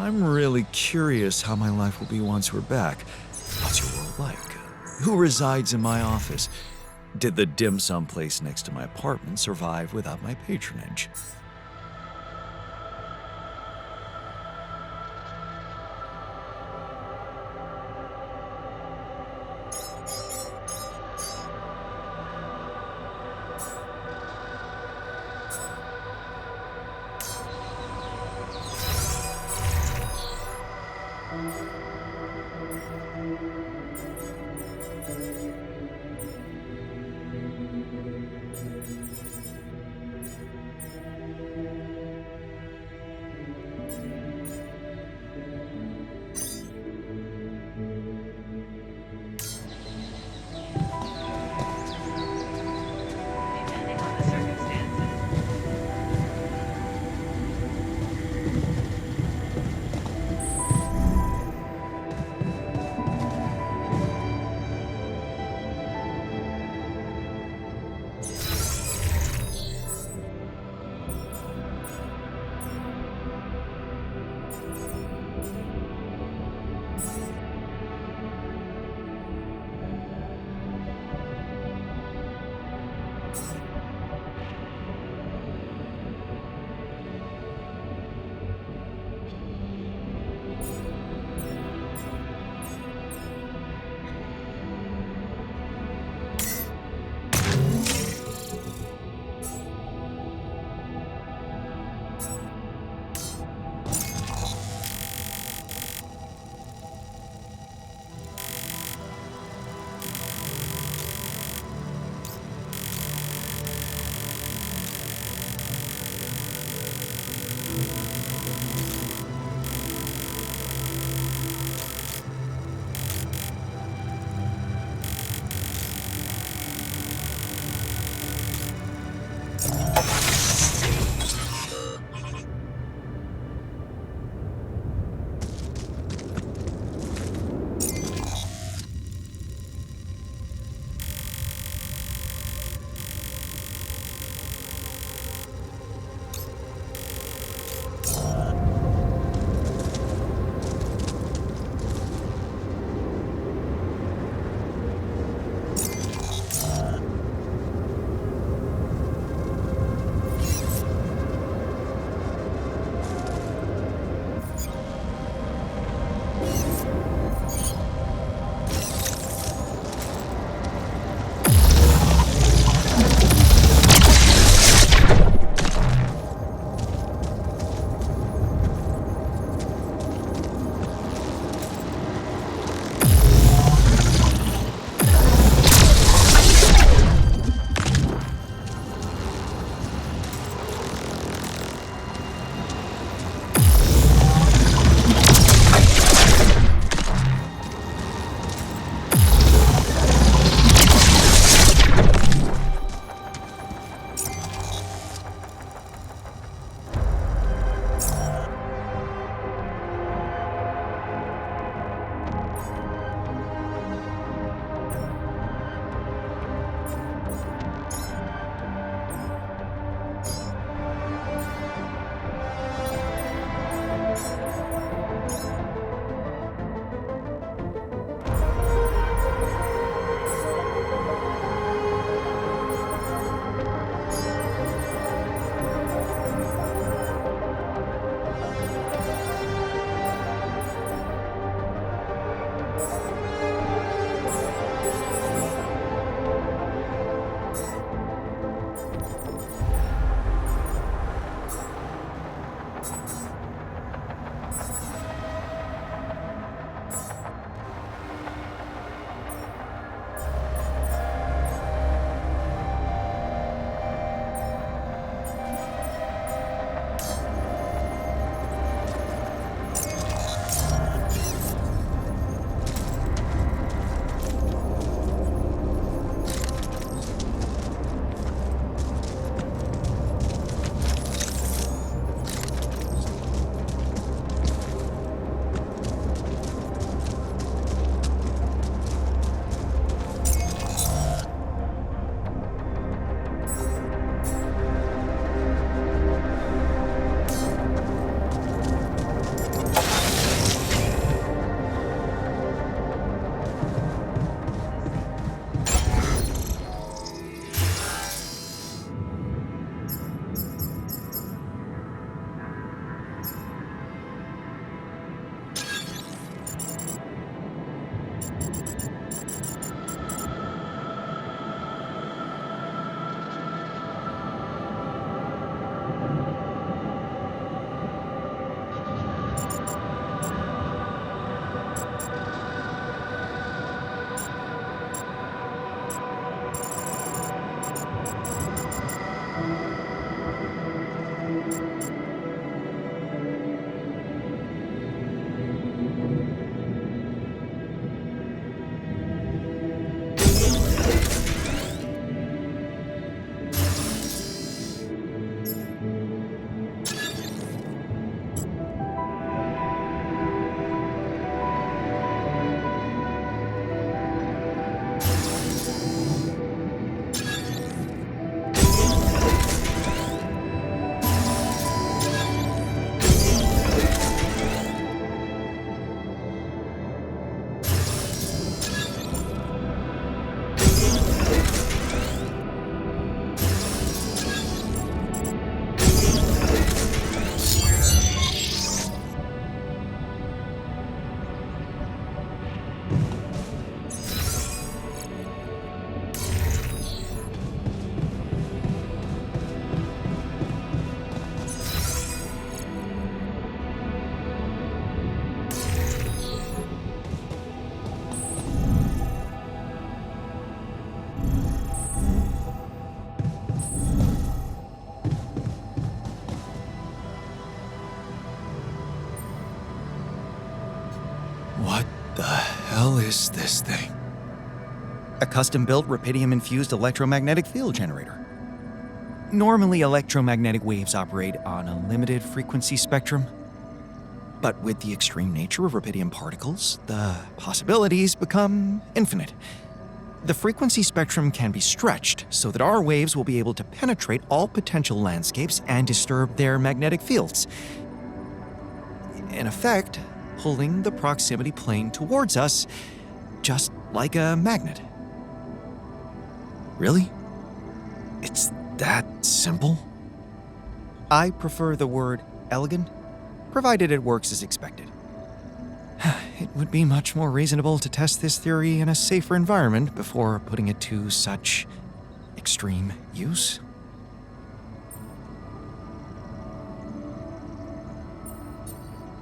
I'm really curious how my life will be once we're back. What's your world like? Who resides in my office? Did the dim sum place next to my apartment survive without my patronage? is this thing? A custom-built rubidium-infused electromagnetic field generator. Normally, electromagnetic waves operate on a limited frequency spectrum. But with the extreme nature of rubidium particles, the possibilities become infinite. The frequency spectrum can be stretched so that our waves will be able to penetrate all potential landscapes and disturb their magnetic fields. In effect, pulling the proximity plane towards us, just like a magnet. Really? It's that simple? I prefer the word elegant, provided it works as expected. It would be much more reasonable to test this theory in a safer environment before putting it to such extreme use.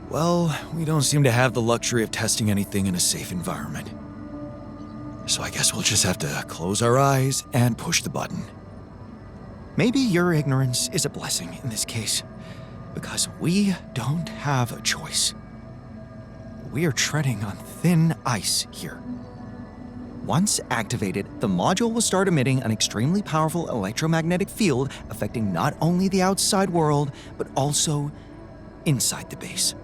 Well, we don't seem to have the luxury of testing anything in a safe environment. So I guess we'll just have to close our eyes and push the button. Maybe your ignorance is a blessing in this case, because we don't have a choice. We are treading on thin ice here. Once activated, the module will start emitting an extremely powerful electromagnetic field affecting not only the outside world, but also inside the base.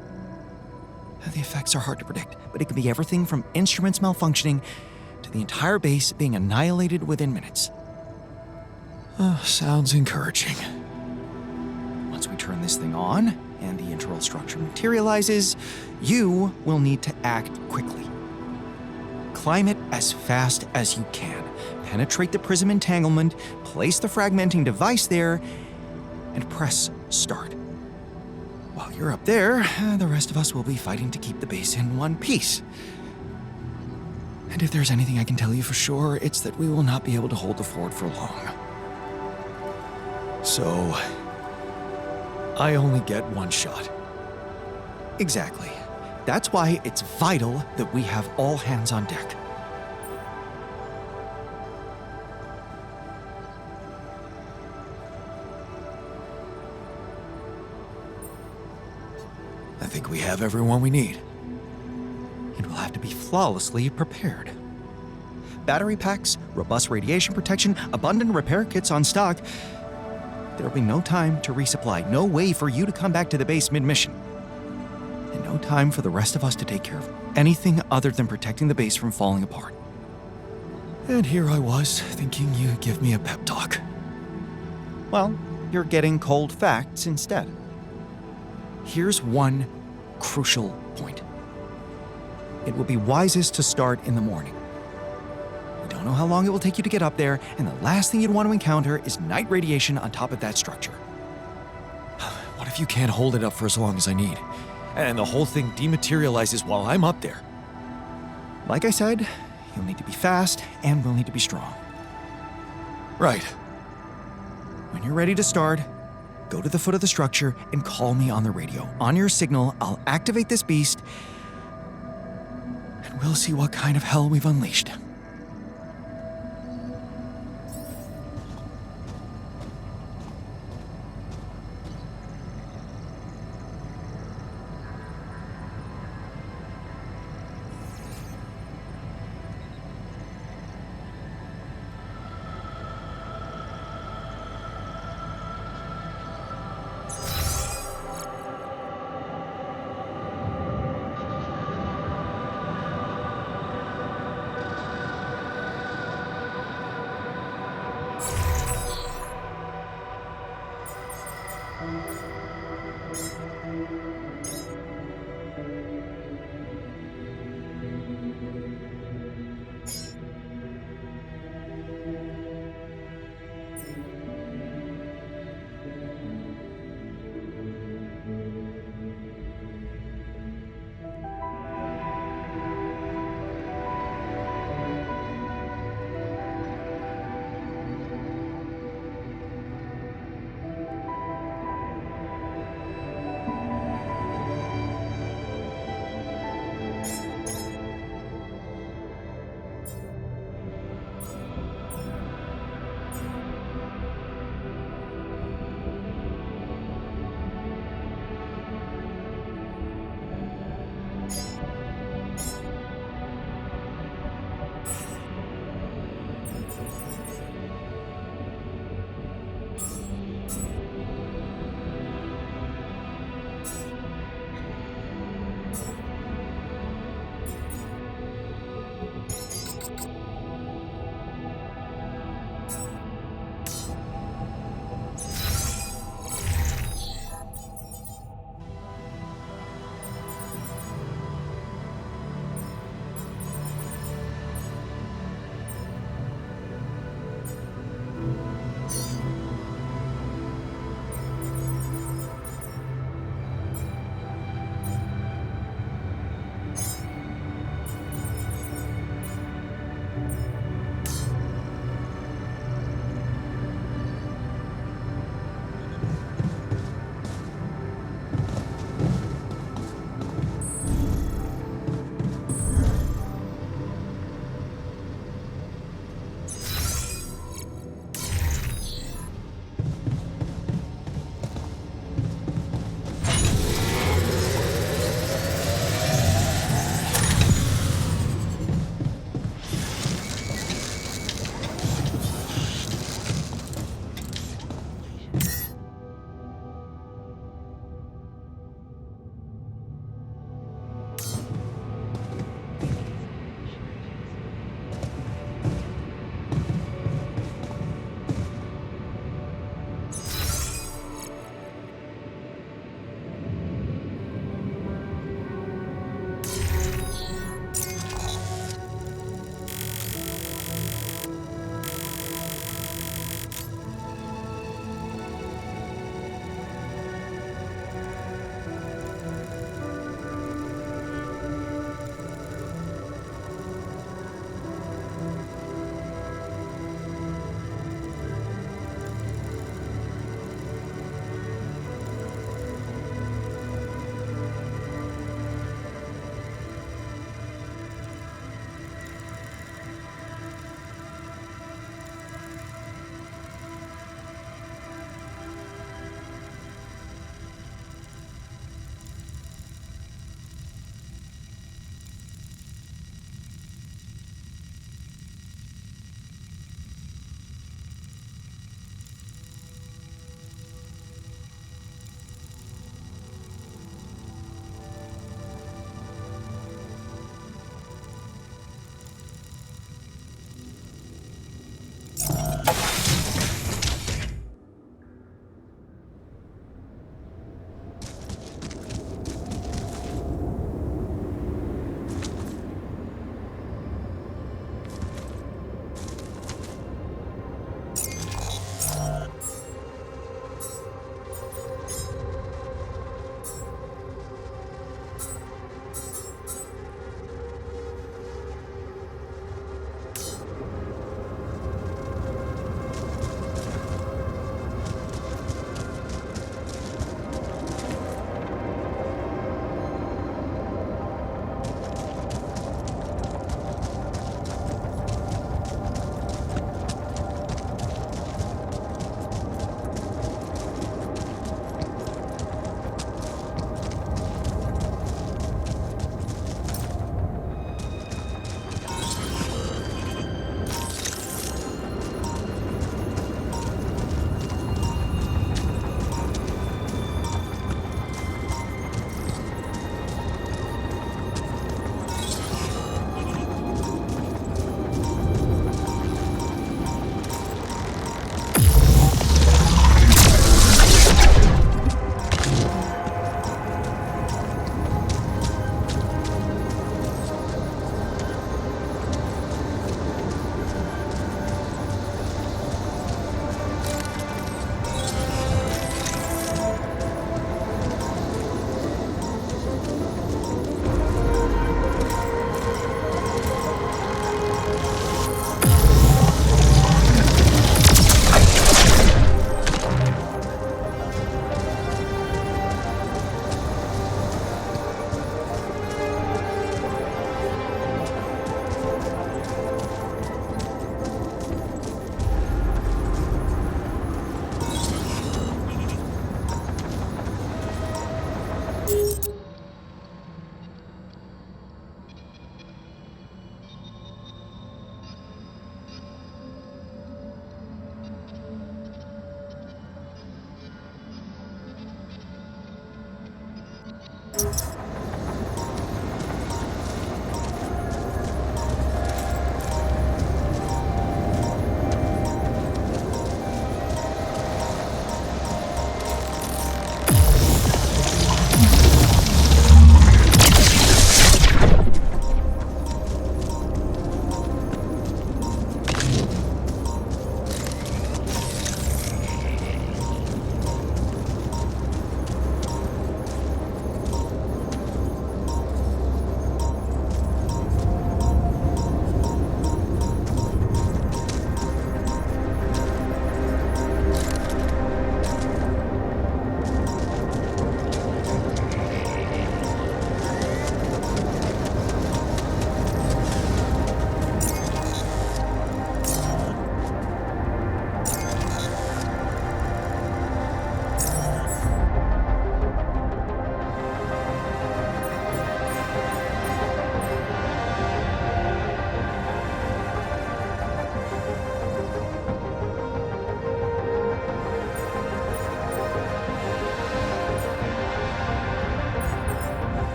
The effects are hard to predict, but it can be everything from instruments malfunctioning to the entire base being annihilated within minutes. Sounds encouraging. Once we turn this thing on and the internal structure materializes, you will need to act quickly. Climb it as fast as you can, penetrate the prism entanglement, place the fragmenting device there, and press start. While you're up there, the rest of us will be fighting to keep the base in one piece. And if there's anything I can tell you for sure, it's that we will not be able to hold the fort for long. So, I only get one shot. Exactly. That's why it's vital that we have all hands on deck. I think we have everyone we need. It will have to be flawlessly prepared. Battery packs, robust radiation protection, abundant repair kits on stock. There will be no time to resupply, no way for you to come back to the base mid-mission. And no time for the rest of us to take care of anything other than protecting the base from falling apart. And here I was, thinking you'd give me a pep talk. Well, you're getting cold facts instead. Here's one crucial point. It will be wisest to start in the morning. We don't know how long it will take you to get up there, and the last thing you'd want to encounter is night radiation on top of that structure. What if you can't hold it up for as long as I need, and the whole thing dematerializes while I'm up there? Like I said, you'll need to be fast, and we'll need to be strong. Right. When you're ready to start, go to the foot of the structure and call me on the radio. On your signal, I'll activate this beast, and we'll see what kind of hell we've unleashed.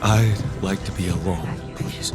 I'd like to be alone, please.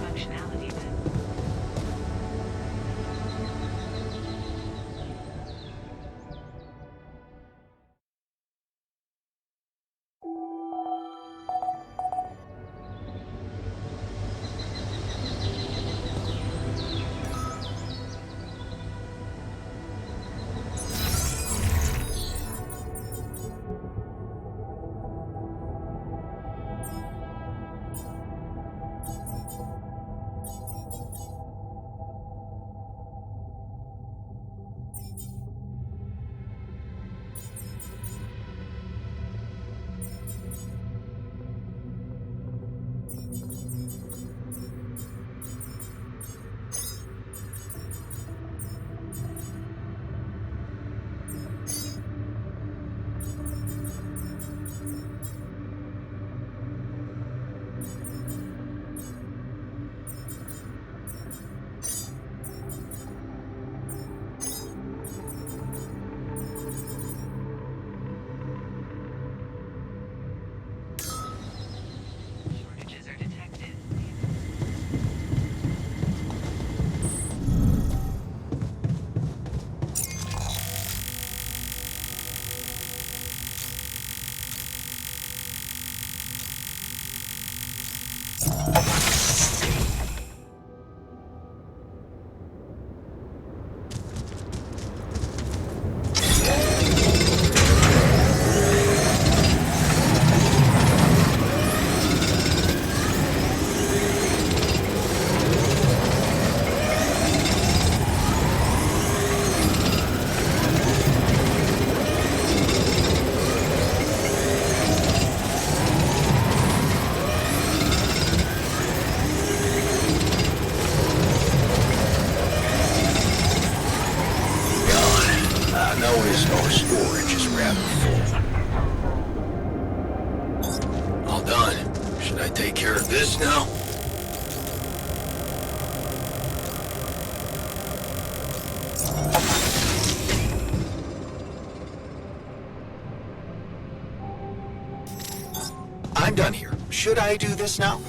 I'm done here. Should I do this now?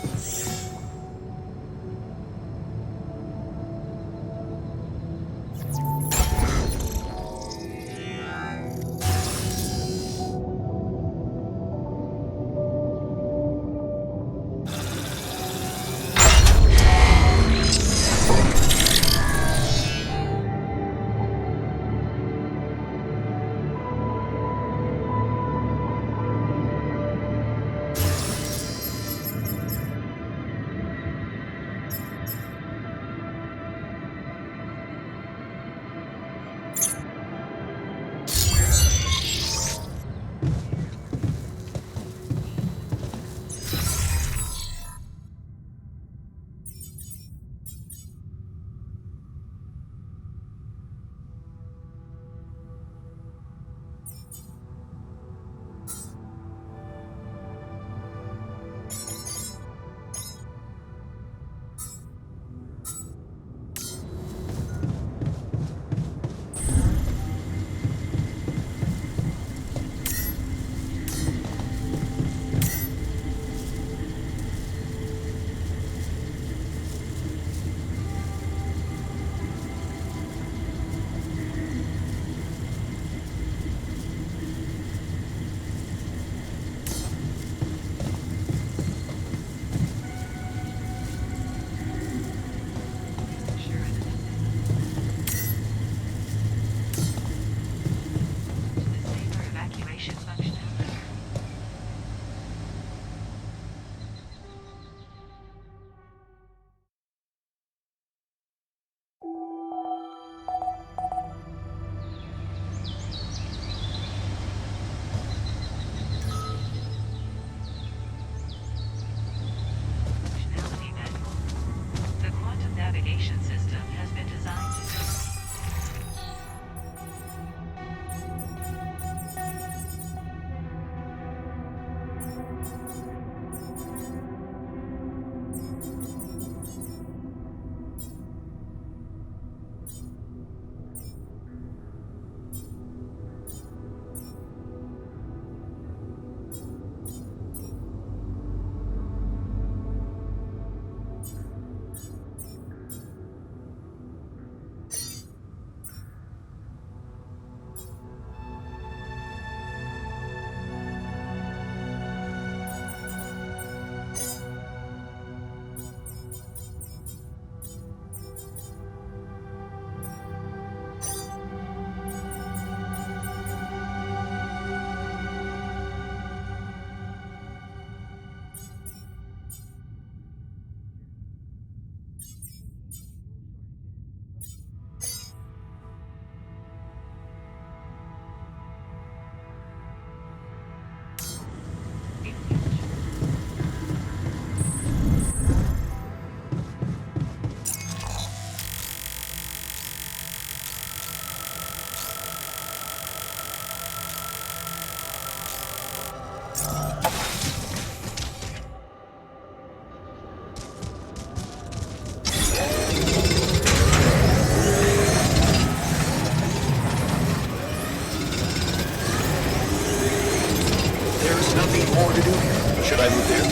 nothing more to do here. Should I move there?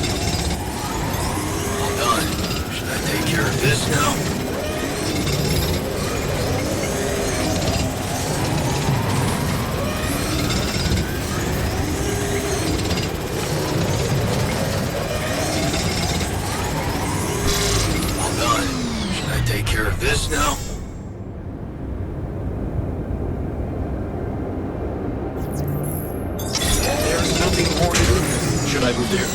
Hold on. Should I take care of this now? Take care of this now? There's nothing more to do here. Should I move there?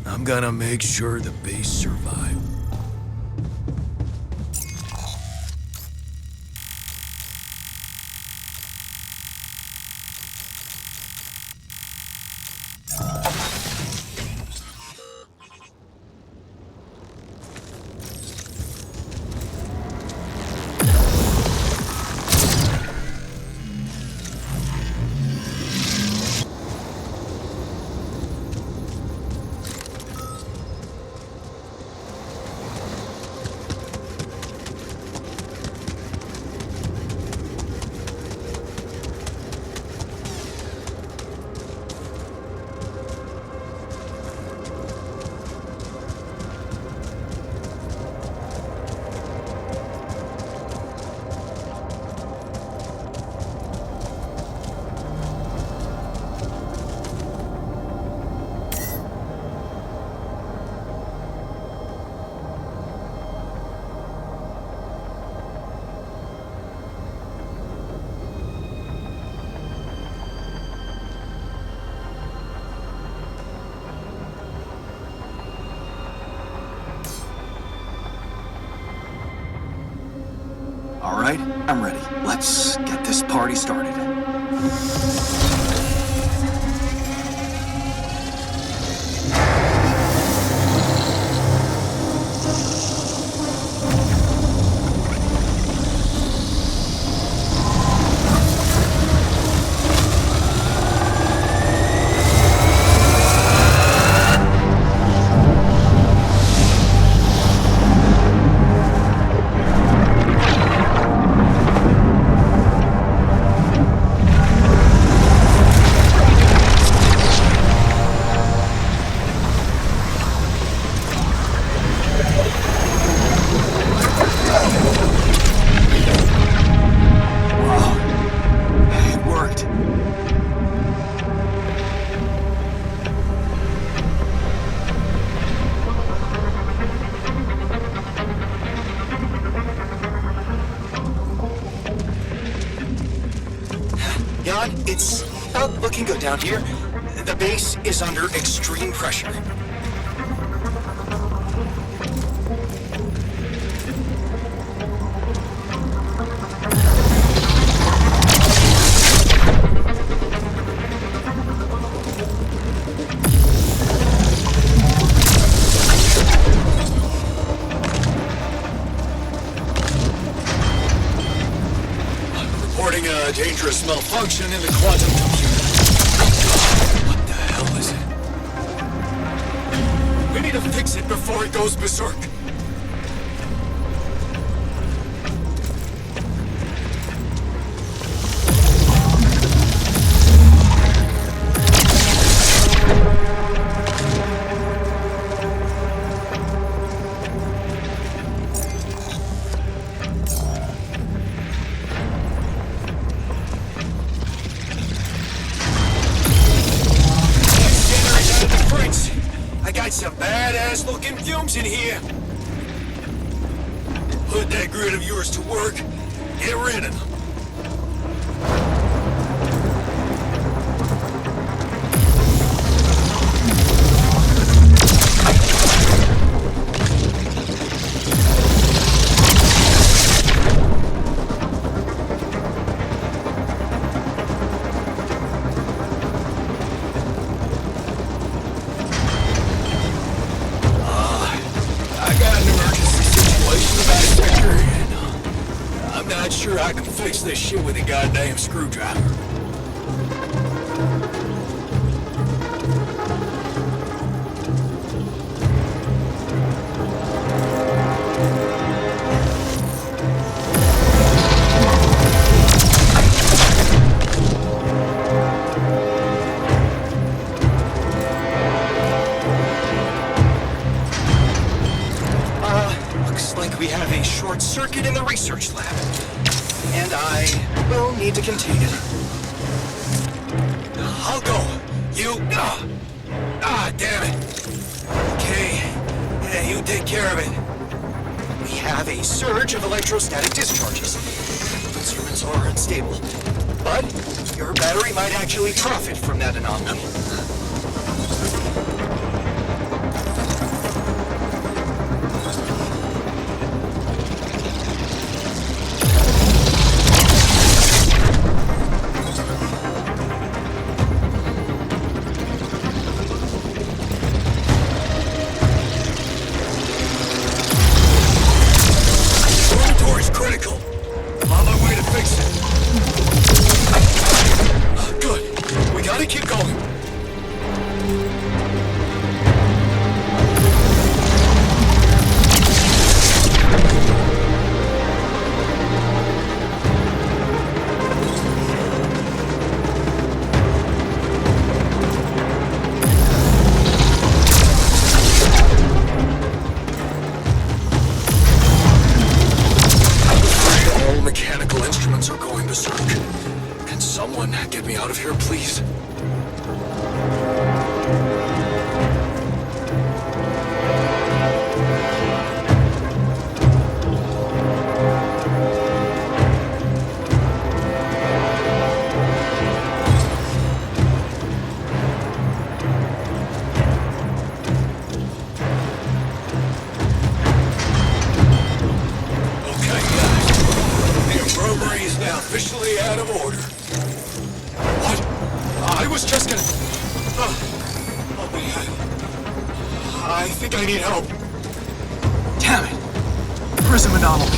I'm gonna make sure the base survive. All right, I'm ready. Let's get this party started. Jan, it's not looking good down here. The base is under extreme pressure. A dangerous malfunction in the quantum computer. What the hell is it? We need to fix it before it goes berserk. Some badass looking fumes in here. Put that grid of yours to work. Get rid of them. I can fix this shit with a goddamn screwdriver. Looks like we have a short circuit in the research lab. And I will need to contain it. I'll go. You... damn it. Okay. Yeah, you take care of it. We have a surge of electrostatic discharges. Instruments are unstable. But your battery might actually profit from that anomaly. Officially out of order. What? I was just gonna... Oh man. I think I need help. Damn it. Prism anomaly.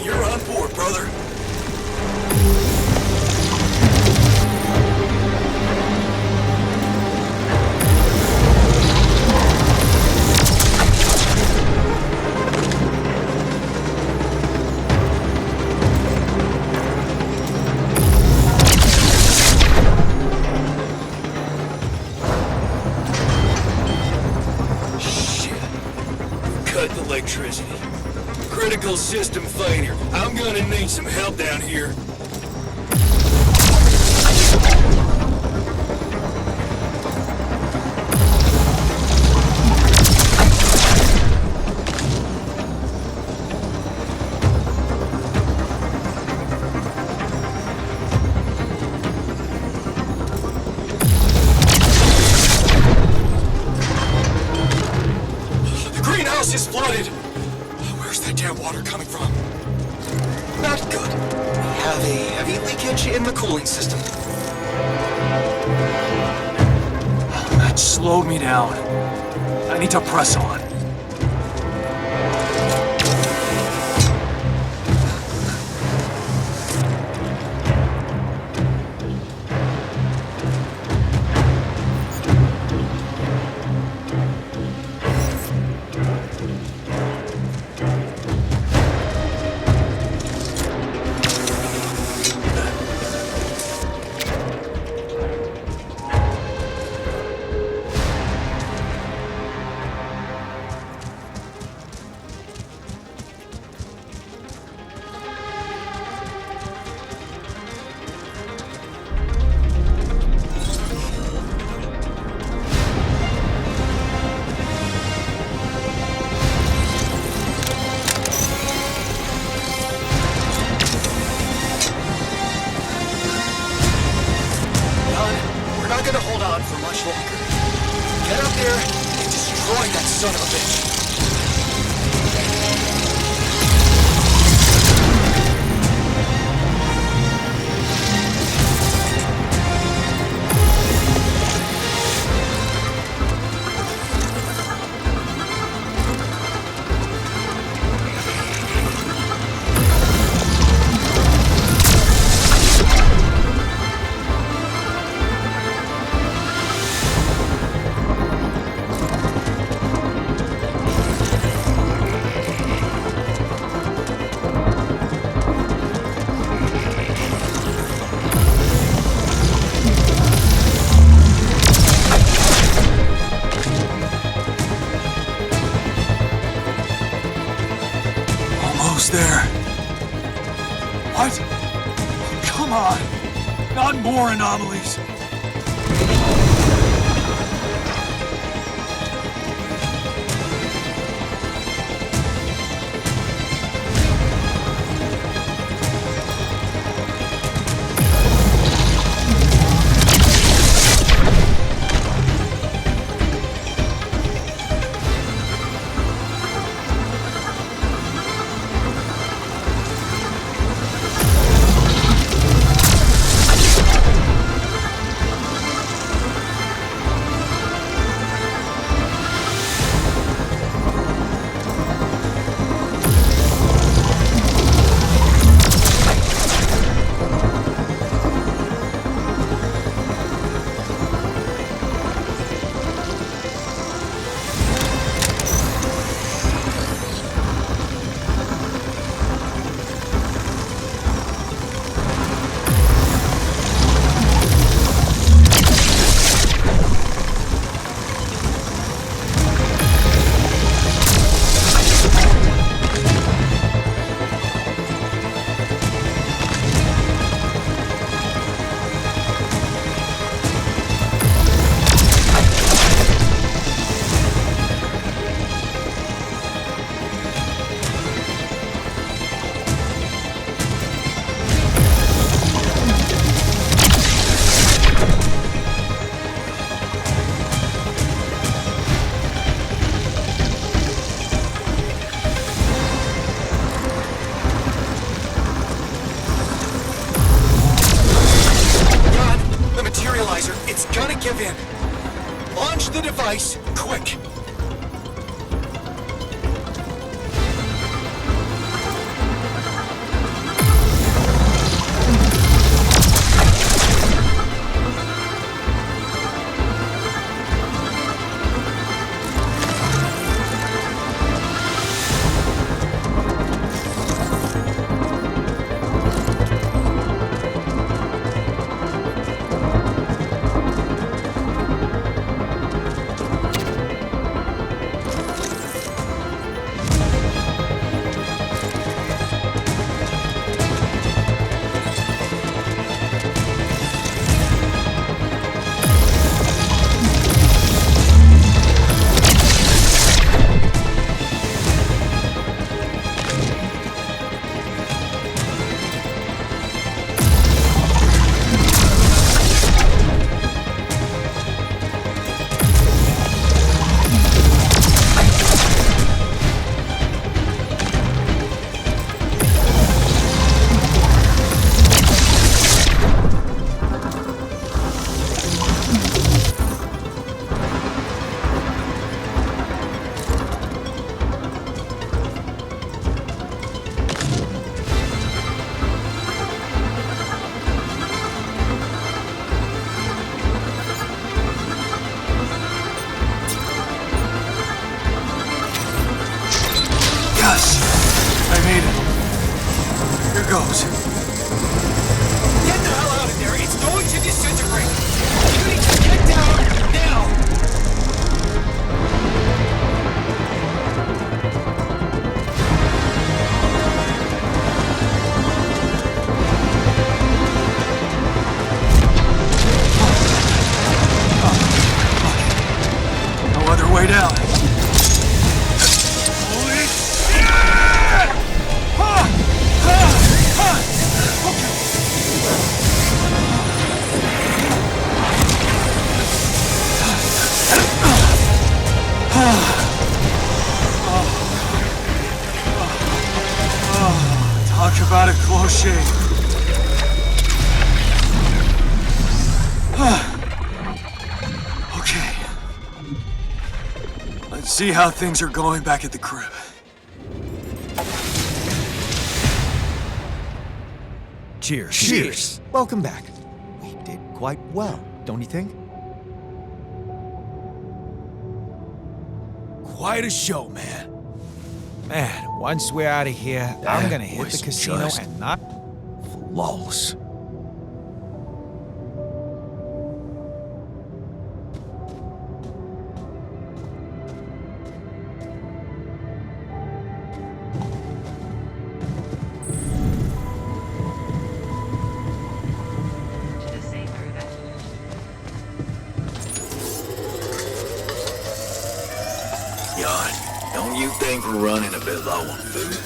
You're on board, brother. Critical system failure. I'm gonna need some help down here. Is flooded. Where's that damn water coming from? Not good. We have a heavy leakage in the cooling system. That slowed me down. I need to press on. Son of a bitch. There. What? Come on. Not more anomalies. It's gonna give in. Launch the device, quick. right out. Holy shit! Talk about a close shave. Okay. Let's see how things are going back at the crib. Cheers. Cheers. Welcome back. We did quite well, don't you think? Quite a show, man. Man, once we're out of here, I'm gonna hit the casino just and not... flawless. Jan, don't you think we're running a bit low on food?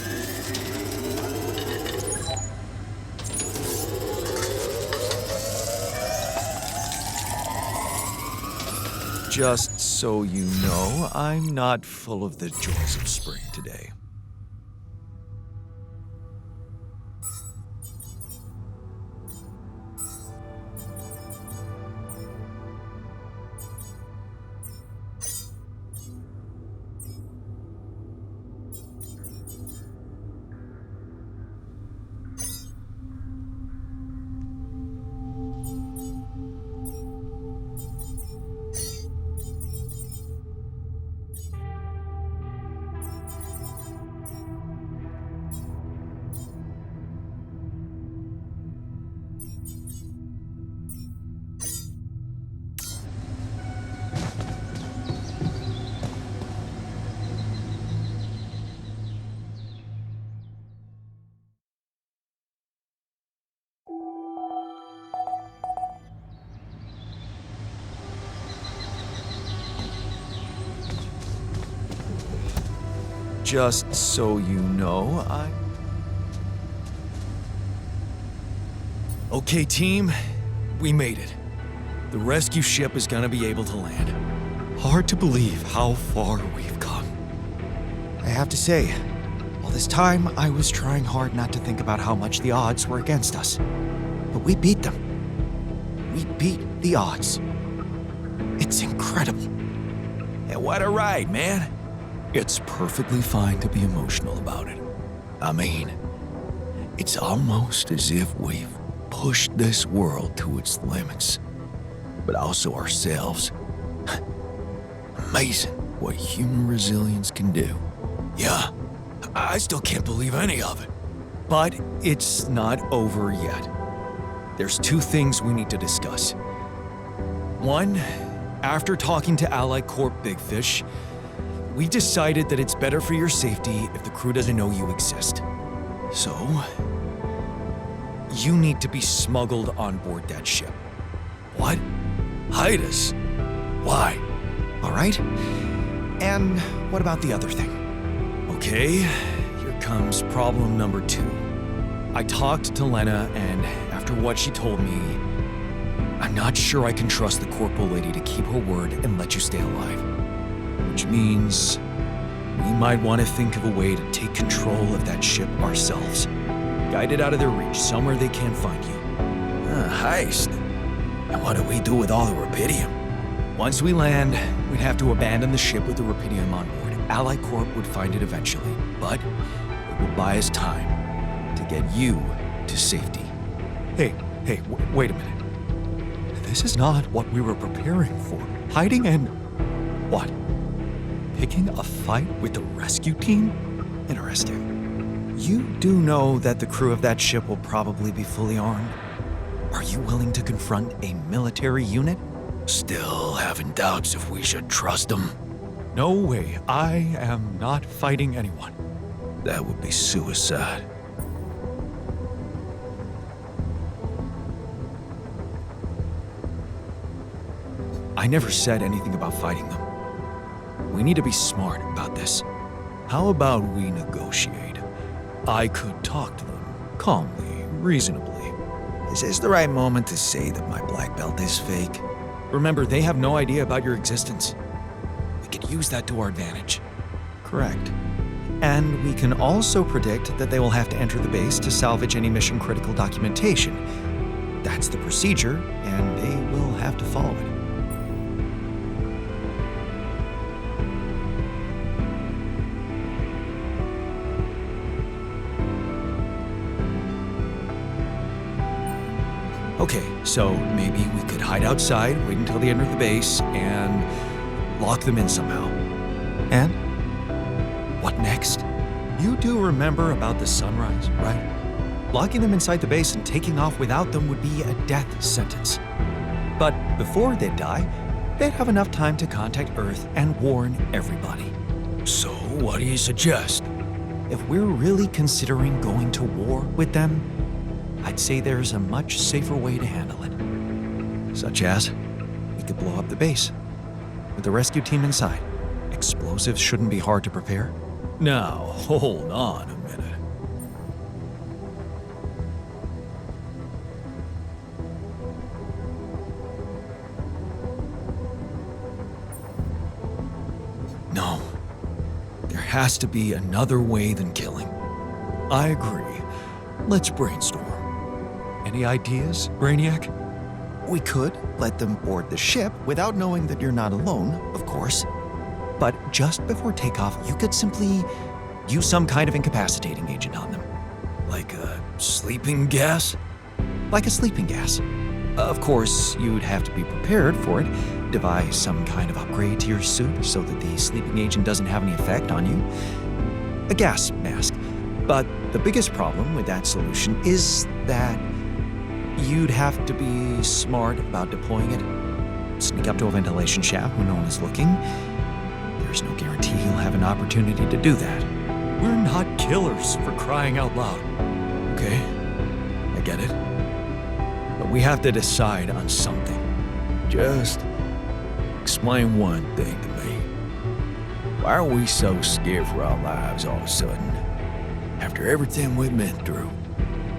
Just so you know, I'm not full of the joys of spring today. Just so you know, Okay, team, we made it. The rescue ship is gonna be able to land. Hard to believe how far we've come. I have to say, all this time I was trying hard not to think about how much the odds were against us. But we beat them. We beat the odds. It's incredible. And what a ride, man. It's perfectly fine to be emotional about it. I mean, it's almost as if we've pushed this world to its limits, but also ourselves. Amazing what human resilience can do. Yeah, I still can't believe any of it. But it's not over yet. There's two things we need to discuss. One, after talking to Allied Corp Big Fish, we decided that it's better for your safety if the crew doesn't know you exist. So, you need to be smuggled on board that ship. What? Hide us? Why? All right? And what about the other thing? Okay, here comes problem number 2. I talked to Lena, and after what she told me, I'm not sure I can trust the corporal lady to keep her word and let you stay alive. Which means we might want to think of a way to take control of that ship ourselves. Guide it out of their reach, somewhere they can't find you. Heist. And what do we do with all the rubidium? Once we land, we'd have to abandon the ship with the rubidium on board. Allied Corp would find it eventually, but it will buy us time to get you to safety. Hey, wait a minute. This is not what we were preparing for. Hiding and... what? Picking a fight with the rescue team? Interesting. You do know that the crew of that ship will probably be fully armed? Are you willing to confront a military unit? Still having doubts if we should trust them. No way. I am not fighting anyone. That would be suicide. I never said anything about fighting them. we need to be smart about this. How about we negotiate? I could talk to them calmly, reasonably. Is this the right moment to say that my black belt is fake? Remember, they have no idea about your existence. We could use that to our advantage. Correct. And we can also predict that they will have to enter the base to salvage any mission-critical documentation. That's the procedure, and they will have to follow it. Okay, so maybe we could hide outside, wait until they enter the base, and lock them in somehow. And? What next? You do remember about the sunrise, right? Locking them inside the base and taking off without them would be a death sentence. But before they die, they'd have enough time to contact Earth and warn everybody. So what do you suggest? If we're really considering going to war with them, I'd say there's a much safer way to handle it. Such as? We could blow up the base with the rescue team inside. Explosives shouldn't be hard to prepare. Now, hold on a minute. No. There has to be another way than killing. I agree. Let's brainstorm. Any ideas, Brainiac? We could let them board the ship without knowing that you're not alone, of course. But just before takeoff, you could simply use some kind of incapacitating agent on them. Like a sleeping gas? Like a sleeping gas. Of course, you'd have to be prepared for it. Devise some kind of upgrade to your suit so that the sleeping agent doesn't have any effect on you. A gas mask. But the biggest problem with that solution is that you'd have to be smart about deploying it. Sneak up to a ventilation shaft when no one is looking. There's no guarantee you'll have an opportunity to do that. We're not killers, for crying out loud. Okay, I get it. But we have to decide on something. Just explain one thing to me. Why are we so scared for our lives all of a sudden? After everything we've been through,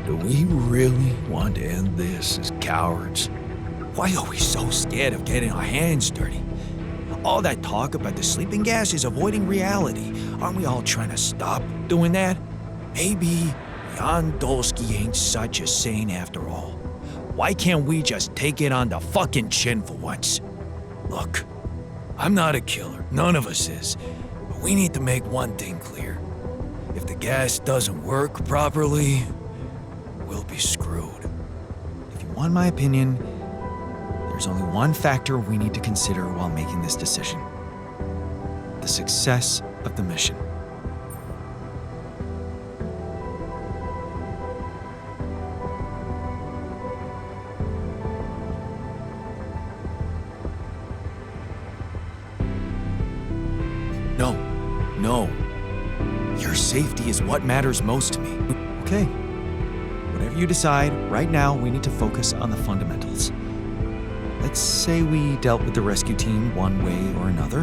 do we really want to end this as cowards? Why are we so scared of getting our hands dirty? All that talk about the sleeping gas is avoiding reality. Aren't we all trying to stop doing that? Maybe Jan Dольski ain't such a saint after all. Why can't we just take it on the fucking chin for once? Look, I'm not a killer, none of us is. But we need to make one thing clear. If the gas doesn't work properly, we'll be screwed. If you want my opinion, there's only one factor we need to consider while making this decision. The success of the mission. No. Your safety is what matters most to me. Okay. Whatever you decide, right now we need to focus on the fundamentals. Let's say we dealt with the rescue team one way or another.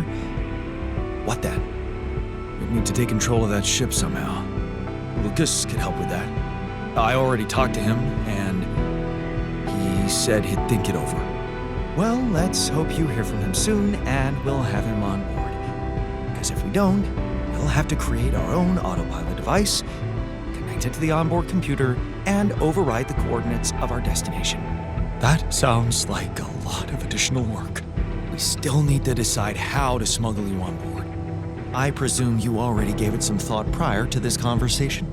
What then? We need to take control of that ship somehow. Lucas could help with that. I already talked to him, and he said he'd think it over. Well, let's hope you hear from him soon, and we'll have him on board. Because if we don't, we'll have to create our own autopilot device, connect it to the onboard computer, and override the coordinates of our destination. That sounds like a lot of additional work. We still need to decide how to smuggle you on board. I presume you already gave it some thought prior to this conversation.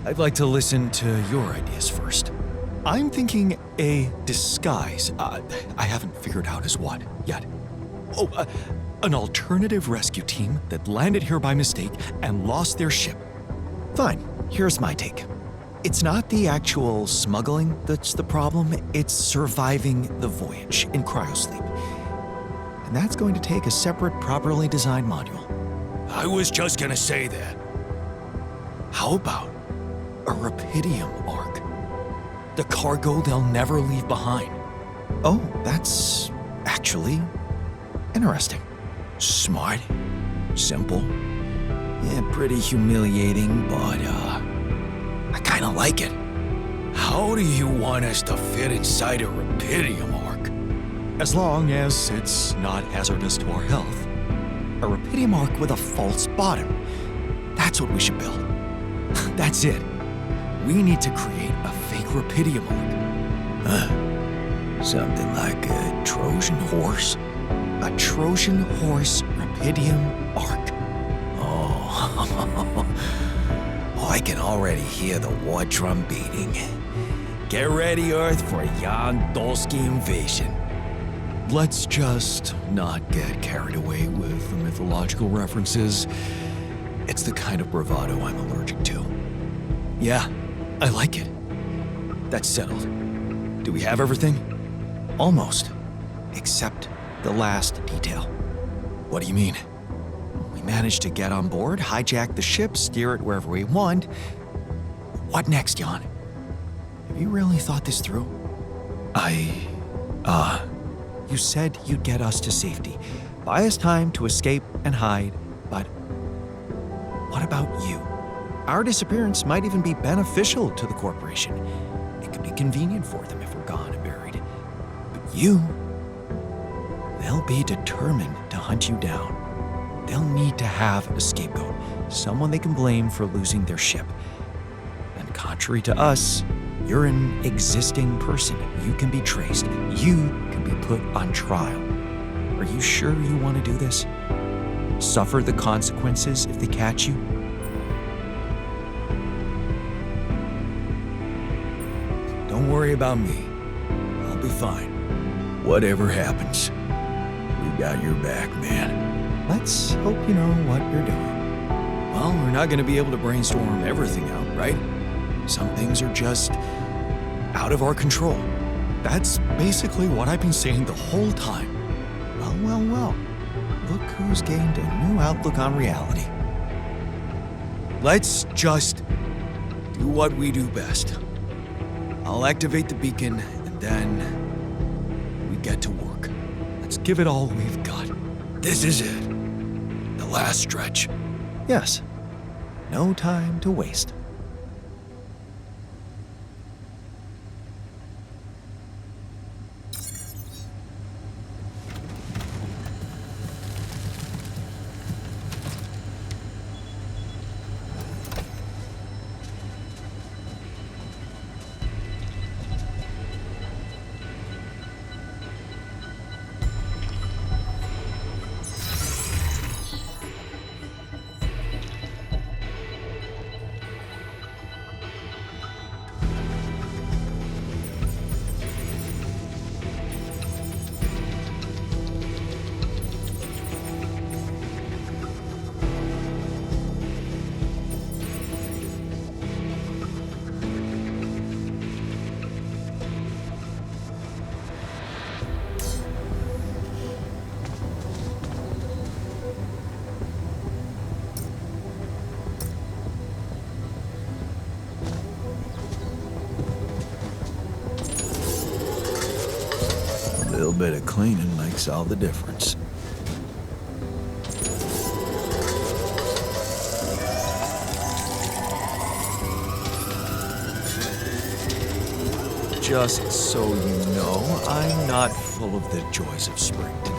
I'd like to listen to your ideas first. I'm thinking a disguise. I haven't figured out as what yet. An alternative rescue team that landed here by mistake and lost their ship. Fine, here's my take. It's not the actual smuggling that's the problem, it's surviving the voyage in cryosleep. And that's going to take a separate, properly designed module. I was just gonna say that. How about a rubidium arc? The cargo they'll never leave behind. Oh, that's actually interesting. Smart, simple, yeah, pretty humiliating, but I kinda like it. How do you want us to fit inside a rubidium arc? As long as it's not hazardous to our health. A rubidium arc with a false bottom. That's what we should build. That's it. We need to create a fake rubidium arc. Something like a Trojan horse? A Trojan horse rubidium arc. Oh, I can already hear the war drum beating. Get ready, Earth, for yon Dольски invasion. Let's just not get carried away with the mythological references. It's the kind of bravado I'm allergic to. Yeah, I like it. That's settled. Do we have everything? Almost. Except the last detail. What do you mean? We managed to get on board, hijack the ship, steer it wherever we want. What next, Jan? Have you really thought this through? You said you'd get us to safety, buy us time to escape and hide, but what about you? Our disappearance might even be beneficial to the corporation. It could be convenient for them if we're gone and buried. But you, they'll be determined to hunt you down. They'll need to have a scapegoat, someone they can blame for losing their ship. And contrary to us, you're an existing person. You can be traced. You can be put on trial. Are you sure you want to do this? Suffer the consequences if they catch you? Don't worry about me. I'll be fine. Whatever happens, we got your back, man. Let's hope you know what you're doing. Well, we're not going to be able to brainstorm everything out, right? Some things are just out of our control. That's basically what I've been saying the whole time. Well. Look who's gained a new outlook on reality. Let's just do what we do best. I'll activate the beacon, and then we get to work. Let's give it all we've got. This is it. The last stretch. Yes. No time to waste. A little bit of cleaning makes all the difference. Just so you know, I'm not full of the joys of spring today.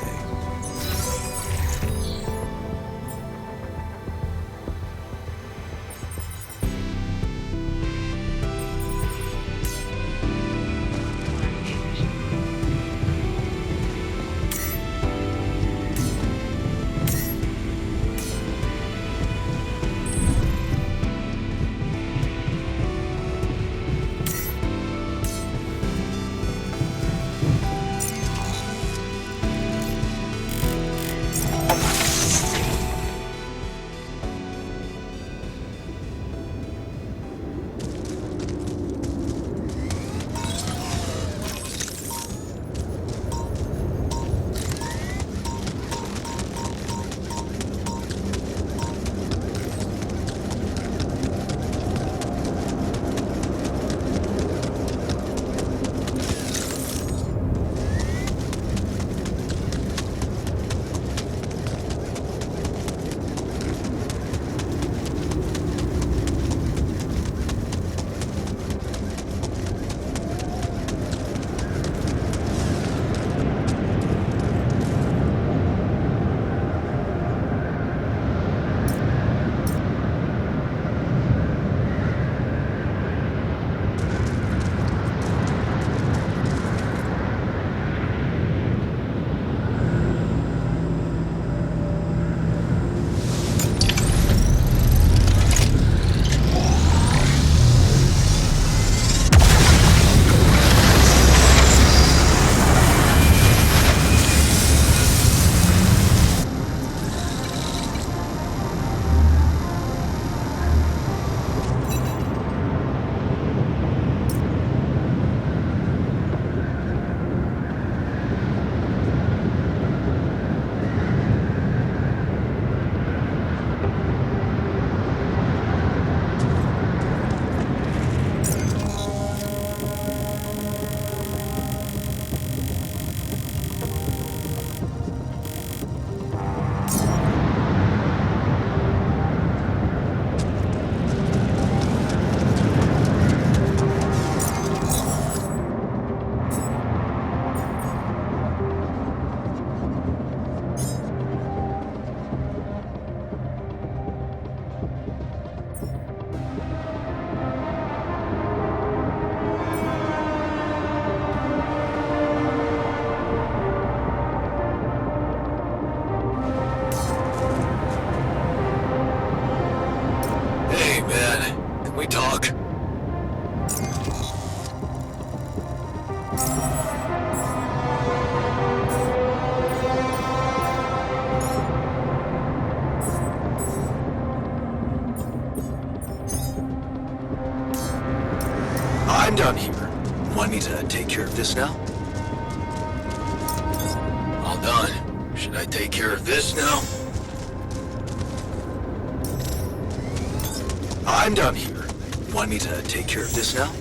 we talk? I'm done here. Want me to take care of this now? All done. Should I take care of this now? I'm done here. Want me to take care of this now?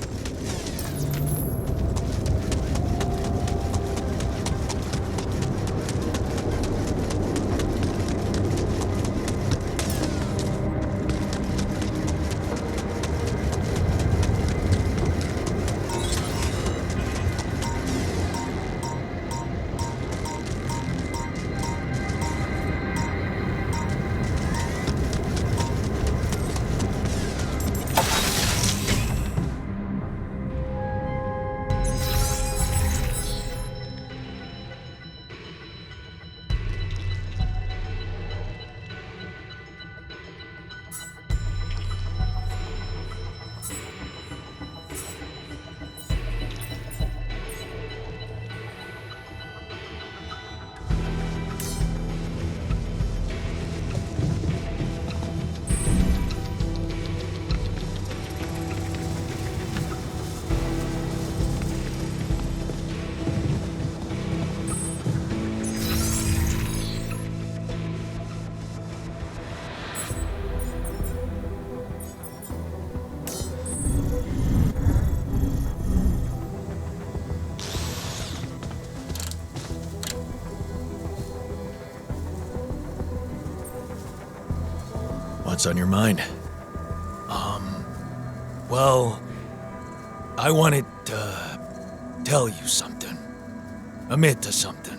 What's on your mind? Well, I wanted to tell you something. Admit to something.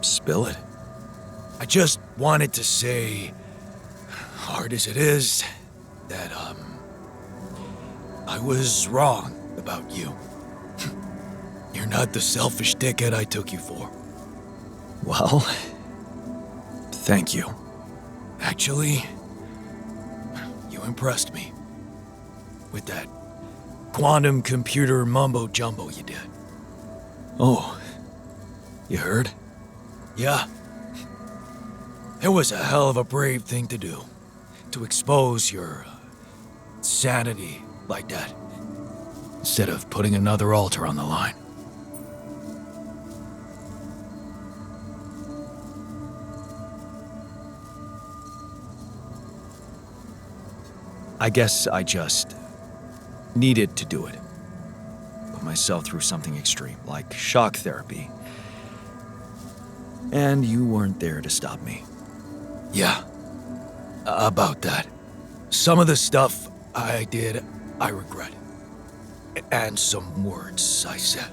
Spill it. I just wanted to say, hard as it is, that, I was wrong about you. You're not the selfish dickhead I took you for. Well, thank you. Actually, you impressed me with that quantum computer mumbo-jumbo you did. Oh, you heard? Yeah. It was a hell of a brave thing to do. To expose your sanity like that, instead of putting another altar on the line. I guess I just needed to do it. Put myself through something extreme, like shock therapy. And you weren't there to stop me. Yeah, about that. Some of the stuff I did, I regret. And some words I said.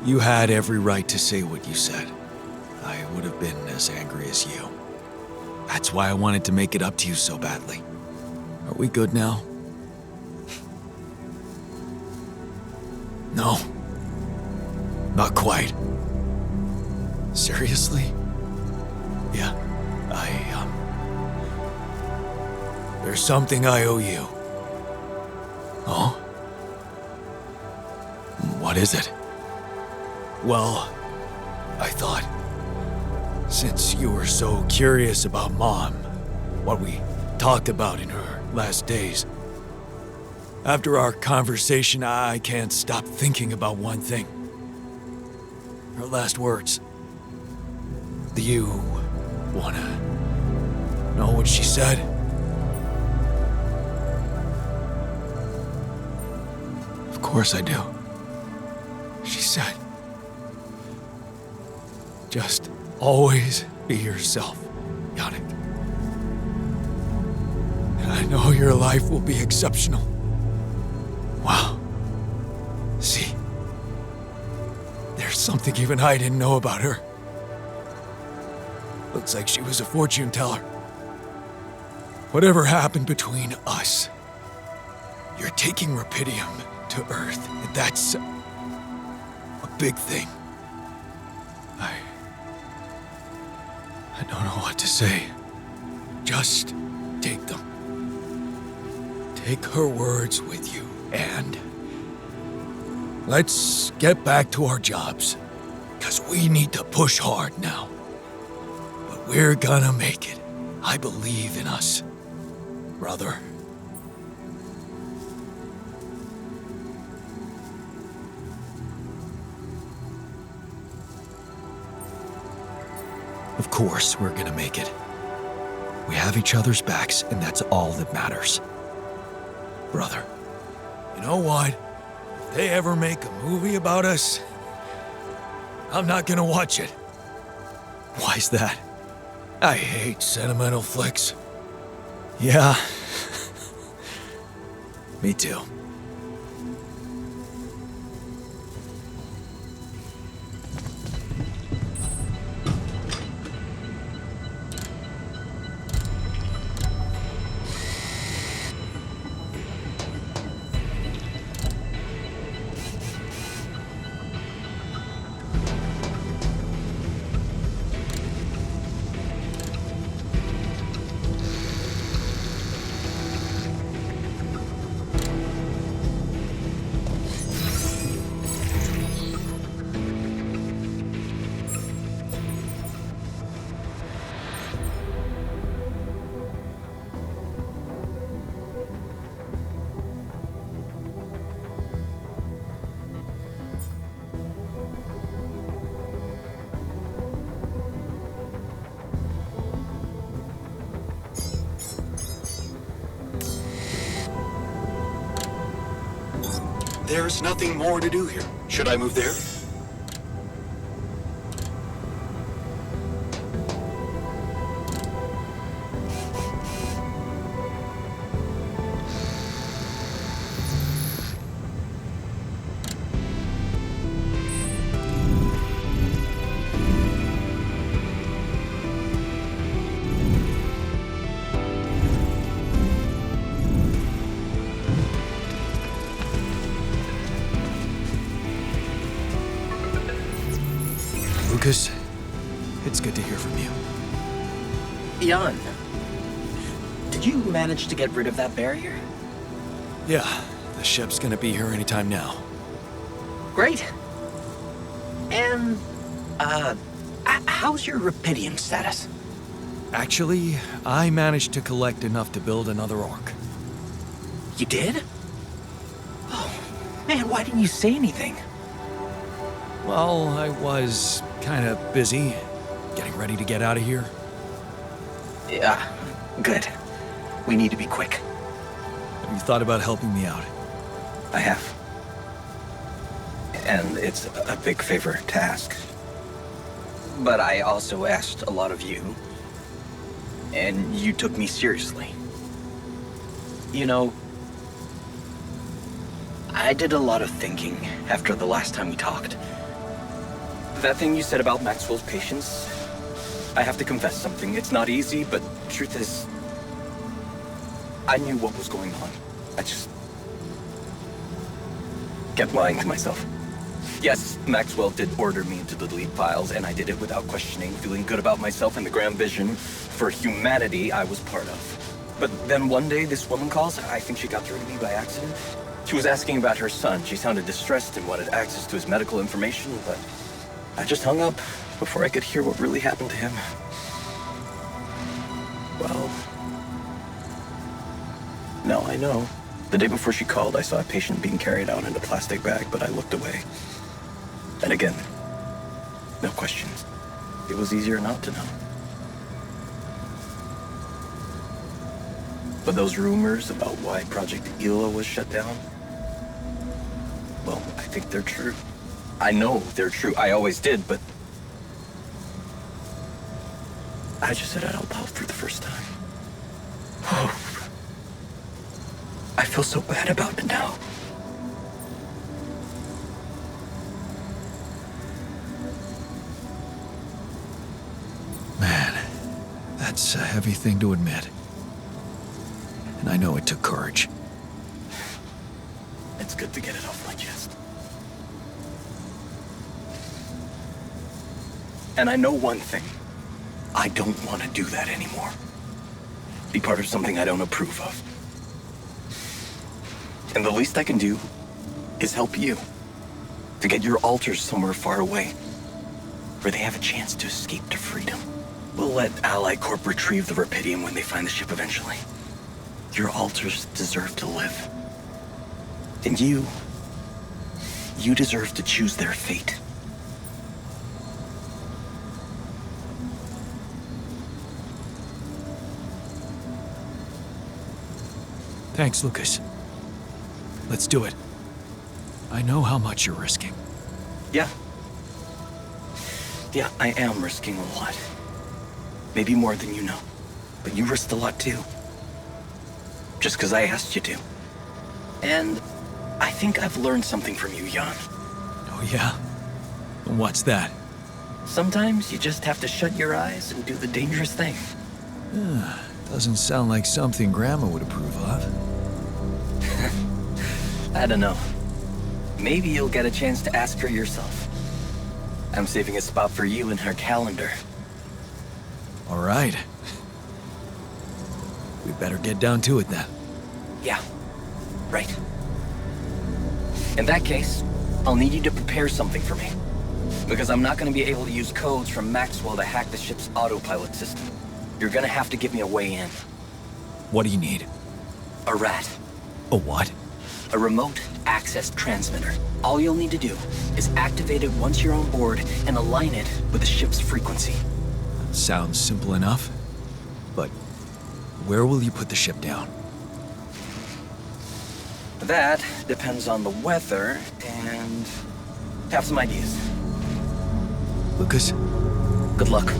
You had every right to say what you said. I would have been as angry as you. That's why I wanted to make it up to you so badly. Are we good now? No. Not quite. Seriously? Yeah, there's something I owe you. Oh? What is it? Well, I thought, since you were so curious about Mom, what we talked about in her last days, after our conversation, I can't stop thinking about one thing. Her last words. Do you wanna know what she said? Of course I do. She said, just always be yourself, Yannick. And I know your life will be exceptional. Wow. See, there's Something even I didn't know about her. Looks like she was a fortune teller. Whatever happened between us, you're taking Rapidium to Earth. That's a big thing. I don't know what to say. Just take them. Take her words with you, and let's get back to our jobs. 'Cause we need to push hard now. But we're gonna make it. I believe in us, brother. Of course we're gonna make it. We have each other's backs, and that's all that matters. Brother, you know what? If they ever make a movie about us, I'm not gonna watch it. Why's that? I hate sentimental flicks. Yeah. Me too. There's nothing more to do here. Should I move there? Lucas, it's good to hear from you. Jan, did you manage to get rid of that barrier? Yeah, the ship's gonna be here anytime now. Great. And, how's your Rapidium status? Actually, I managed to collect enough to build another arc. You did? Oh, man, why didn't you say anything? Well, I was kind of busy getting ready to get out of here. Yeah, good. We need to be quick. Have you thought about helping me out? I have. And it's a big favor to ask. But I also asked a lot of you. And you took me seriously. You know, I did a lot of thinking after the last time we talked. That thing you said about Maxwell's patience, I have to confess something. It's not easy, but truth is, I knew what was going on. I just kept lying to myself. Yes, Maxwell did order me to delete files, and I did it without questioning, feeling good about myself and the grand vision for humanity I was part of. But then one day, this woman calls. I think she got through to me by accident. She was asking about her son. She sounded distressed and wanted access to his medical information, but I just hung up before I could hear what really happened to him. Well, now I know. The day before she called, I saw a patient being carried out in a plastic bag, but I looked away. And again, no questions. It was easier not to know. But those rumors about why Project ELA was shut down, well, I think they're true. I know they're true. I always did, but I just said it out loud for the first time. Oh, I feel so bad about it now. That's a heavy thing to admit. And I know it took courage. It's good to get it off my chest. And I know one thing. I don't want to do that anymore. Be part of something I don't approve of. And the least I can do is help you to get your alters somewhere far away, where they have a chance to escape to freedom. We'll let Ally Corp retrieve the Rapidium when they find the ship eventually. Your alters deserve to live. And you deserve to choose their fate. Thanks, Lucas. Let's do it. I know how much you're risking. Yeah. Yeah, I am risking a lot. Maybe more than you know. But you risked a lot too. Just because I asked you to. And I think I've learned something from you, Jan. Oh, yeah? And what's that? Sometimes you just have to shut your eyes and do the dangerous thing. Doesn't sound like something Grandma would approve of. I don't know. Maybe you'll get a chance to ask her yourself. I'm saving a spot for you in her calendar. All right. We better get down to it then. Yeah, right. In that case, I'll need you to prepare something for me. Because I'm not going to be able to use codes from Maxwell to hack the ship's autopilot system. You're going to have to give me a way in. What do you need? A rat. A what? A remote access transmitter. All you'll need to do is activate it once you're on board and align it with the ship's frequency. Sounds simple enough. But where will you put the ship down? That depends on the weather and have some ideas. Lucas? Good luck.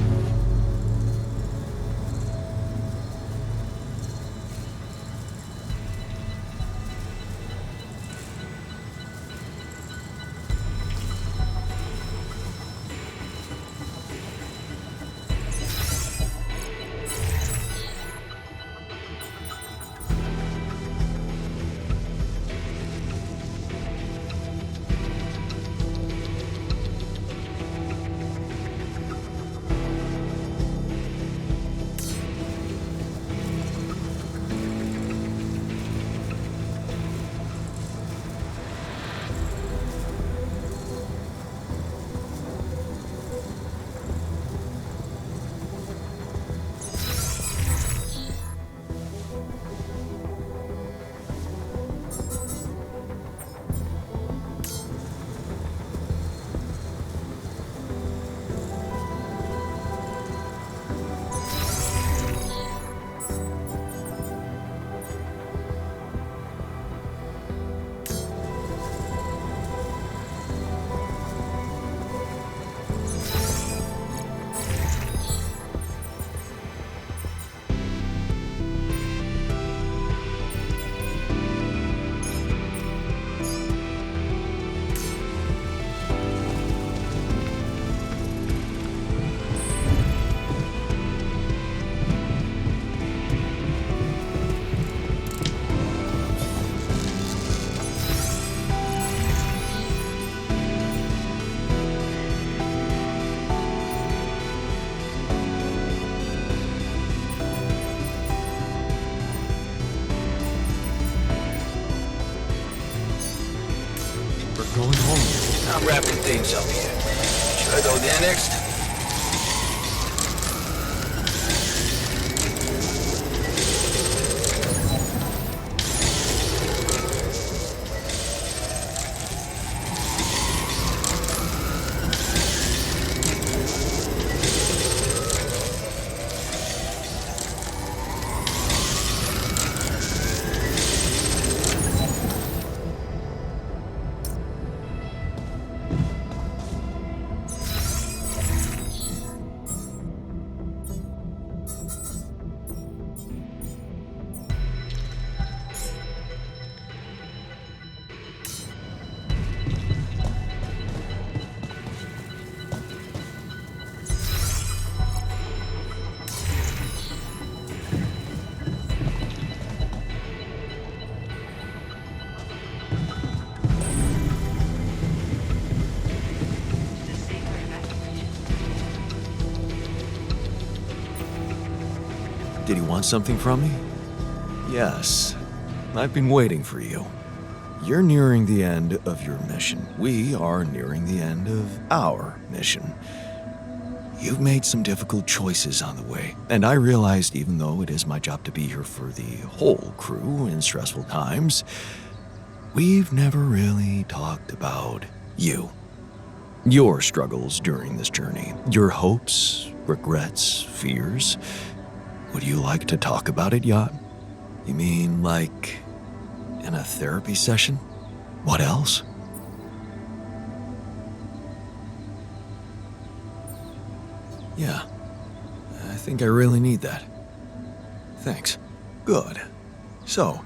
Going home. I'm wrapping things up here. Should I go there next? Did you want something from me? Yes. I've been waiting for you. You're nearing the end of your mission. We are nearing the end of our mission. You've made some difficult choices on the way, and I realized even though it is my job to be here for the whole crew in stressful times, we've never really talked about you. Your struggles during this journey, your hopes, regrets, fears. Would you like to talk about it, Yacht? You mean like in a therapy session? What else? Yeah, I think I really need that. Thanks. Good. So,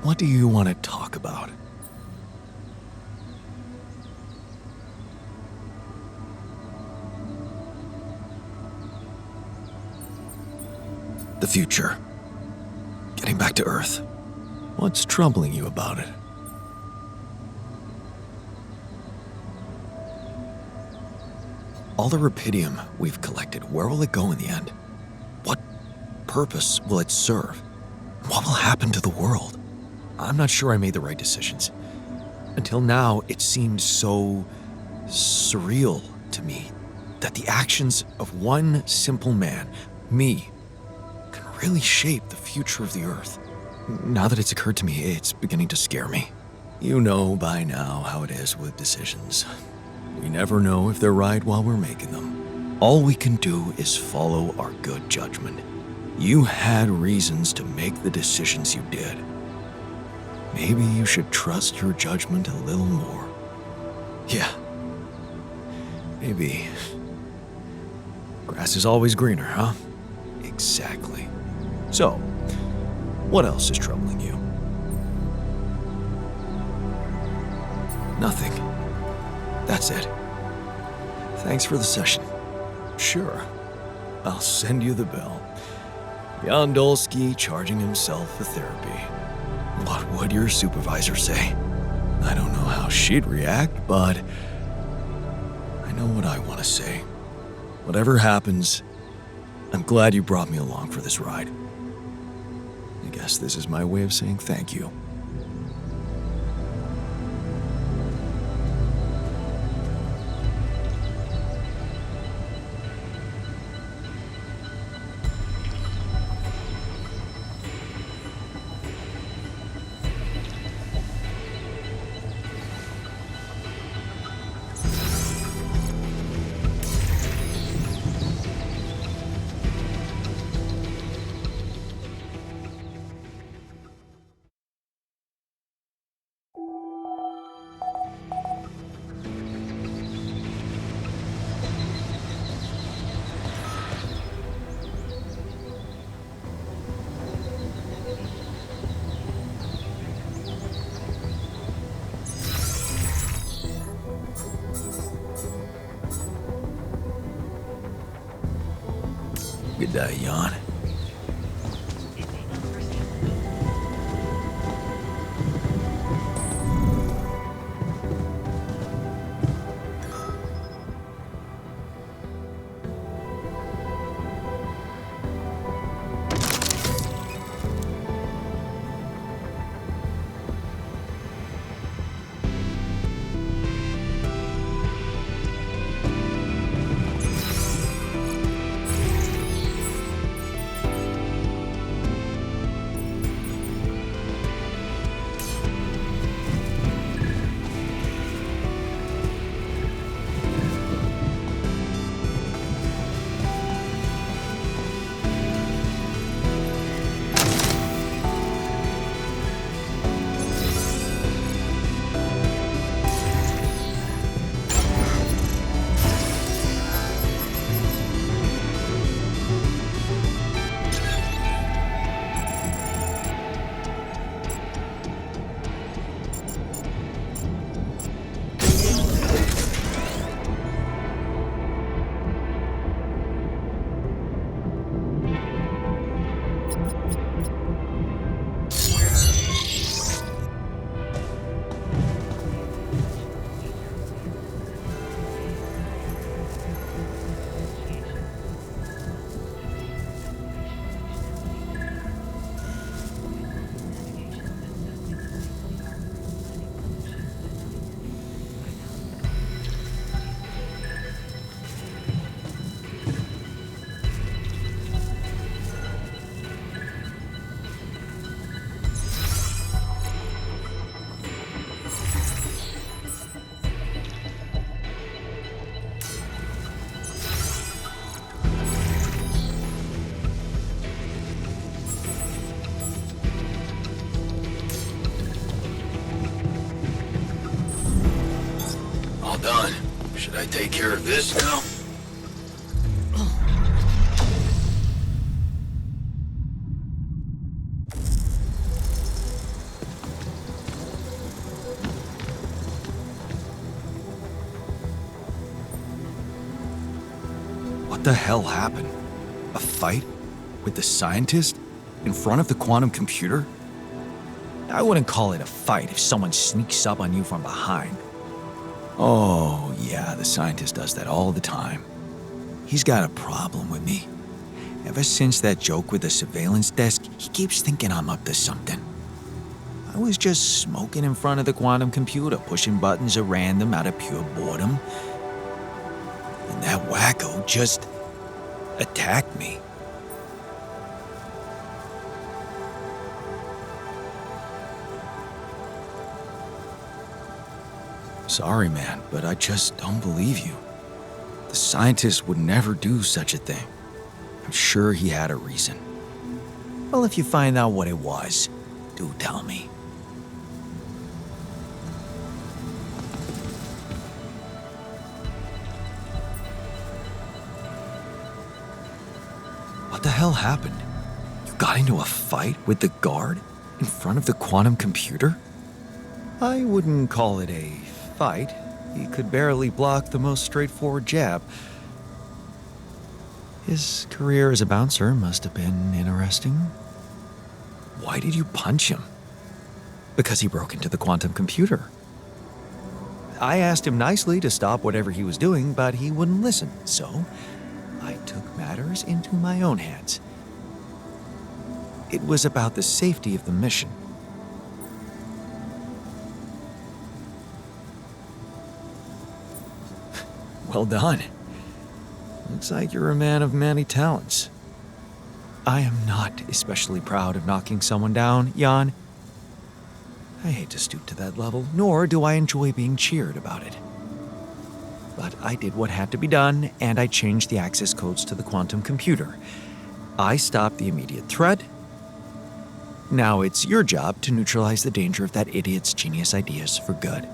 what do you want to talk about? The future. Getting back to Earth. What's troubling you about it? All the rupidium we've collected, where will it go in the end? What purpose will it serve? What will happen to the world? I'm not sure I made the right decisions. Until now, it seemed so surreal to me that the actions of one simple man, me, can really shape the future of the Earth. Now that it's occurred to me, it's beginning to scare me. You know by now how it is with decisions. We never know if they're right while we're making them. All we can do is follow our good judgment. You had reasons to make the decisions you did. Maybe you should trust your judgment a little more. Yeah. Maybe. Grass is always greener, huh? Exactly. So, what else is troubling you? Nothing. That's it. Thanks for the session. Sure. I'll send you the bill. Jan Dольски charging himself for therapy. What would your supervisor say? I don't know how she'd react, but I know what I want to say. Whatever happens, I'm glad you brought me along for this ride. I guess this is my way of saying thank you. Good day, Jan. take care of this now? What the hell happened? A fight? With the scientist? In front of the quantum computer? I wouldn't call it a fight if someone sneaks up on you from behind. Oh, yeah, the scientist does that all the time. He's got a problem with me. Ever since that joke with the surveillance desk, he keeps thinking I'm up to something. I was just smoking in front of the quantum computer, pushing buttons at random out of pure boredom. And that wacko just attacked me. Sorry, man, but I just don't believe you. The scientist would never do such a thing. I'm sure he had a reason. Well, if you find out what it was, do tell me. What the hell happened? You got into a fight with the guard in front of the quantum computer? I wouldn't call it a fight. He could barely block the most straightforward jab. His career as a bouncer must have been interesting. Why did you punch him? Because he broke into the quantum computer. I asked him nicely to stop whatever he was doing, but he wouldn't listen, so I took matters into my own hands. It was about the safety of the mission. Well done. Looks like you're a man of many talents. I am not especially proud of knocking someone down, Jan. I hate to stoop to that level, nor do I enjoy being cheered about it. But I did what had to be done, and I changed the access codes to the quantum computer. I stopped the immediate threat. Now it's your job to neutralize the danger of that idiot's genius ideas for good.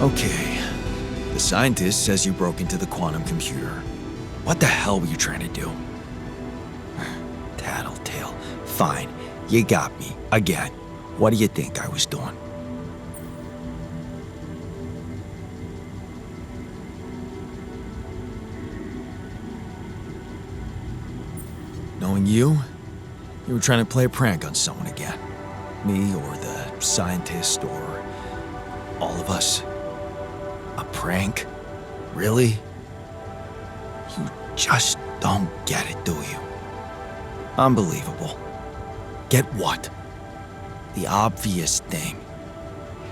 Okay. The scientist says you broke into the quantum computer. What the hell were you trying to do? Tattletale. Fine. You got me. Again. What do you think I was doing? Knowing you were trying to play a prank on someone again. Me or the scientist or all of us. A prank? Really? You just don't get it, do you? Unbelievable. Get what? The obvious thing.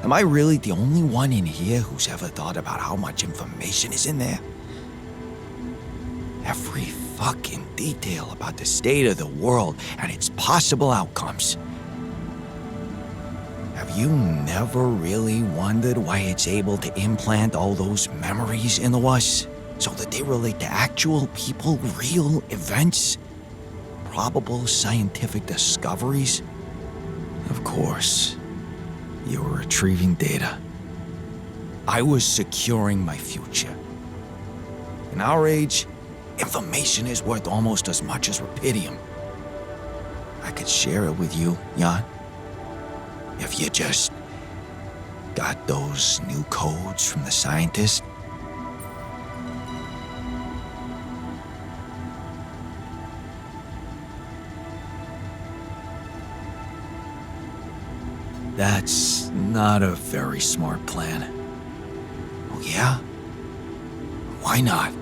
Am I really the only one in here who's ever thought about how much information is in there? Every fucking detail about the state of the world and its possible outcomes. Have you never really wondered why it's able to implant all those memories into us so that they relate to actual people, real events, probable scientific discoveries? Of course, you were retrieving data. I was securing my future. In our age, information is worth almost as much as rupidium. I could share it with you, Jan, if you just got those new codes from the scientists. That's not a very smart plan. Oh yeah? Why not?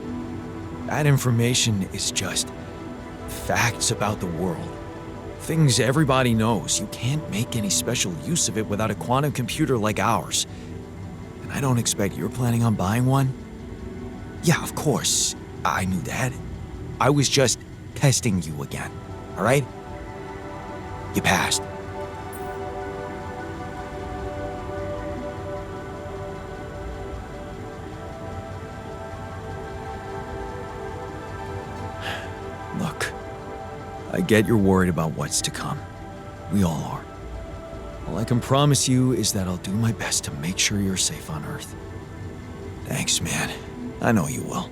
That information is just facts about the world. Things everybody knows. You can't make any special use of it without a quantum computer like ours. And I don't expect you're planning on buying one. Yeah, of course. I knew that. I was just testing you again, all right? You passed. Look, I get you're worried about what's to come. We all are. All I can promise you is that I'll do my best to make sure you're safe on Earth. Thanks, man. I know you will.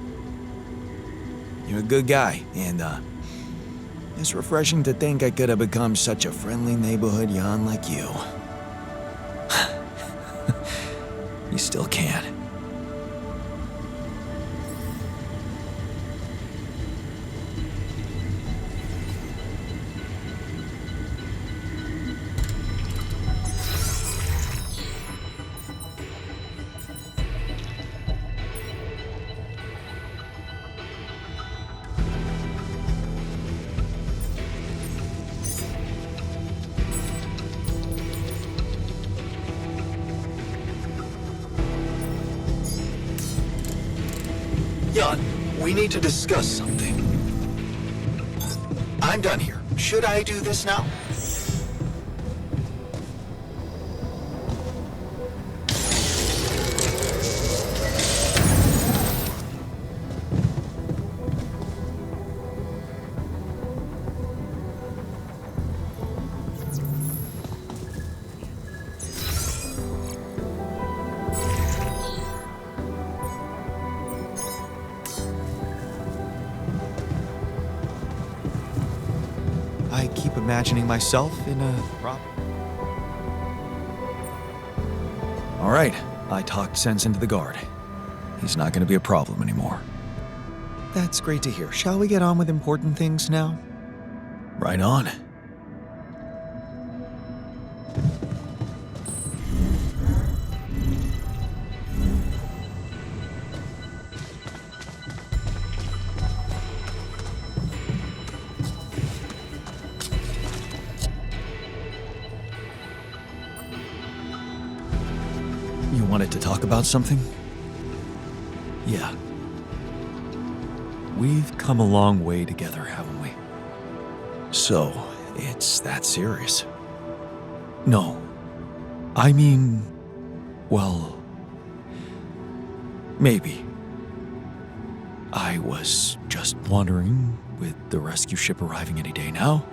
You're a good guy, and, it's refreshing to think I could have become such a friendly neighborhood Jan like you. You still can. Jan, we need to discuss something. I'm done here. Should I do this now? I keep imagining myself in a prop. All right, I talked sense into the guard. He's not going to be a problem anymore. That's great to hear. Shall we get on with important things now? Right on. You wanted to talk about something? Yeah. We've come a long way together, haven't we? So, it's that serious? No. I mean, well, maybe. I was just wondering, with the rescue ship arriving any day now,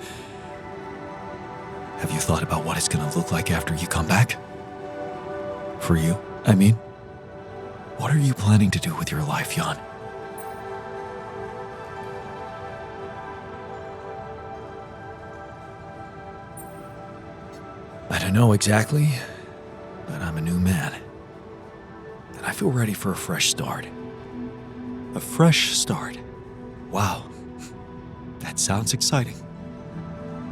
have you thought about what it's gonna look like after you come back? For you, I mean. What are you planning to do with your life, Jan? I don't know exactly, but I'm a new man. And I feel ready for a fresh start. A fresh start. Wow. That sounds exciting.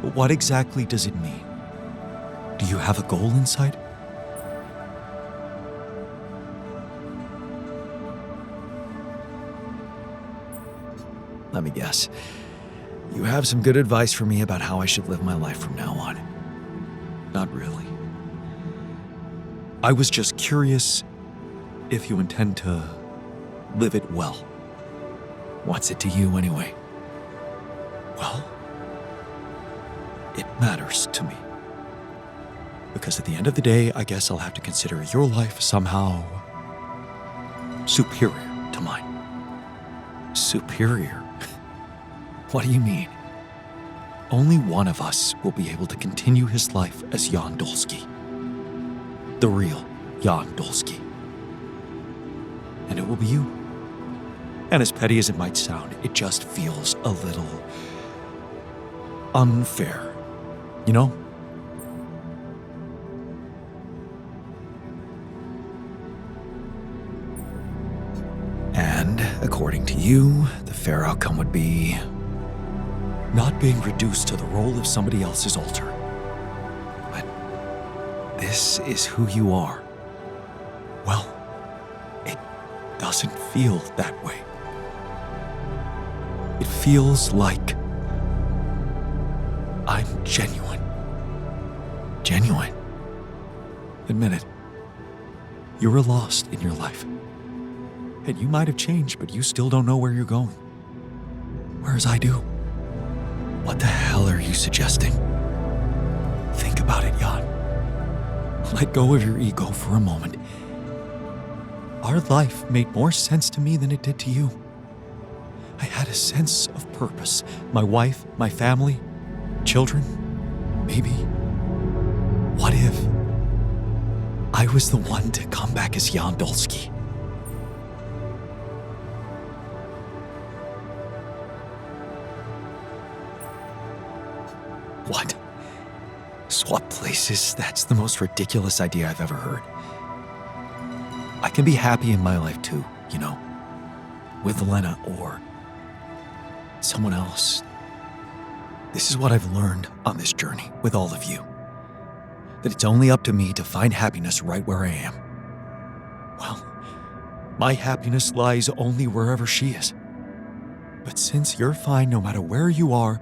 But what exactly does it mean? Do you have a goal in sight? Let me guess. You have some good advice for me about how I should live my life from now on. Not really. I was just curious if you intend to live it well. What's it to you anyway? Well, it matters to me. Because at the end of the day, I guess I'll have to consider your life somehow superior to mine. Superior? What do you mean? Only one of us will be able to continue his life as Jan Dольски. The real Jan Dольski. And it will be you. And as petty as it might sound, it just feels a little unfair, you know? And according to you, the fair outcome would be not being reduced to the role of somebody else's altar. But this is who you are. Well, it doesn't feel that way. It feels like I'm genuine. Genuine. Admit it. You were lost in your life. And you might have changed, but you still don't know where you're going. Whereas I do. What the hell are you suggesting? Think about it, Jan. Let go of your ego for a moment. Our life made more sense to me than it did to you. I had a sense of purpose. My wife, my family, children, maybe. What if I was the one to come back as Jan Dольski? What? Swap places? That's the most ridiculous idea I've ever heard. I can be happy in my life too, you know, with Lena or someone else. This is what I've learned on this journey with all of you. That it's only up to me to find happiness right where I am. Well, my happiness lies only wherever she is. But since you're fine no matter where you are,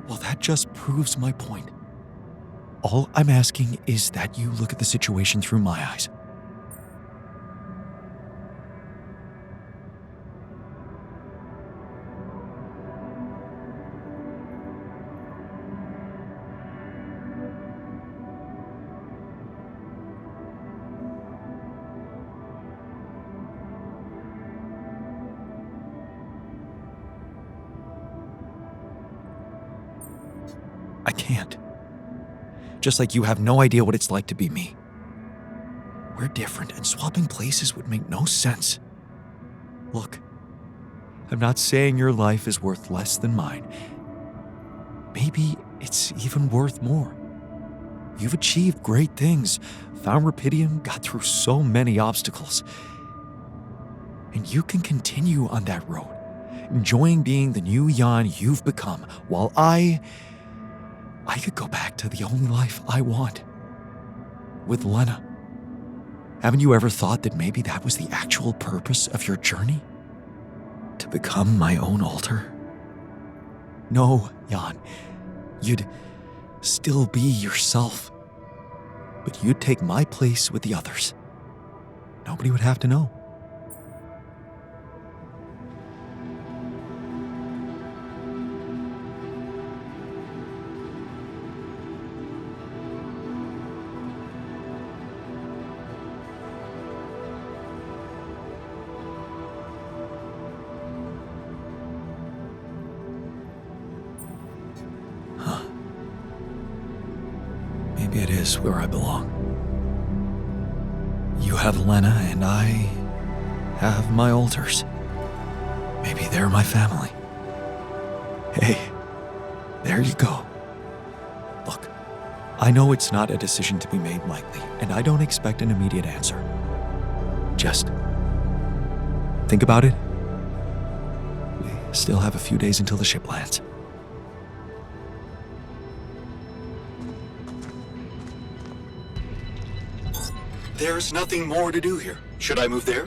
well, that just proves my point. All I'm asking is that you look at the situation through my eyes. I can't. Just like you have no idea what it's like to be me. We're different, and swapping places would make no sense. Look, I'm not saying your life is worth less than mine. Maybe it's even worth more. You've achieved great things, found Rapidium, got through so many obstacles. And you can continue on that road, enjoying being the new Jan you've become, while I could go back to the only life I want. With Lena. Haven't you ever thought that maybe that was the actual purpose of your journey? To become my own altar? No, Jan. You'd still be yourself. But you'd take my place with the others. Nobody would have to know. Maybe it is where I belong. You have Lena and I have my altars. Maybe they're my family. Hey, there you go. Look, I know it's not a decision to be made lightly, and I don't expect an immediate answer. Just think about it. We still have a few days until the ship lands. There's nothing more to do here. Should I move there?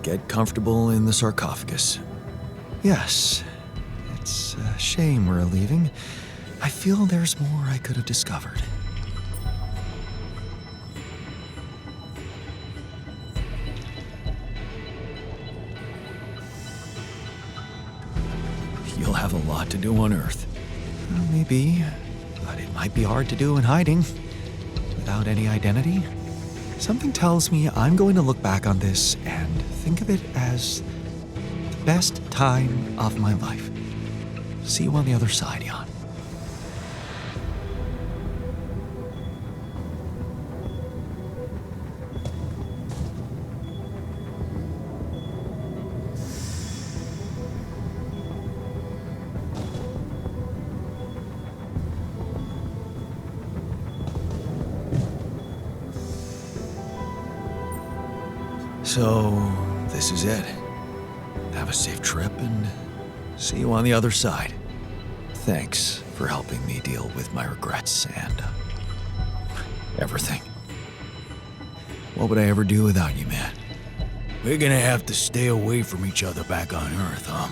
get comfortable in the sarcophagus. Yes, it's a shame we're leaving. I feel there's more I could have discovered. You'll have a lot to do on Earth. Maybe, but it might be hard to do in hiding, without any identity. Something tells me I'm going to look back on this and think of it as the best time of my life. See you on the other side, Jan. So, this is it. Have a safe trip and see you on the other side. Thanks for helping me deal with my regrets and everything. What would I ever do without you, man? We're gonna have to stay away from each other back on Earth, huh?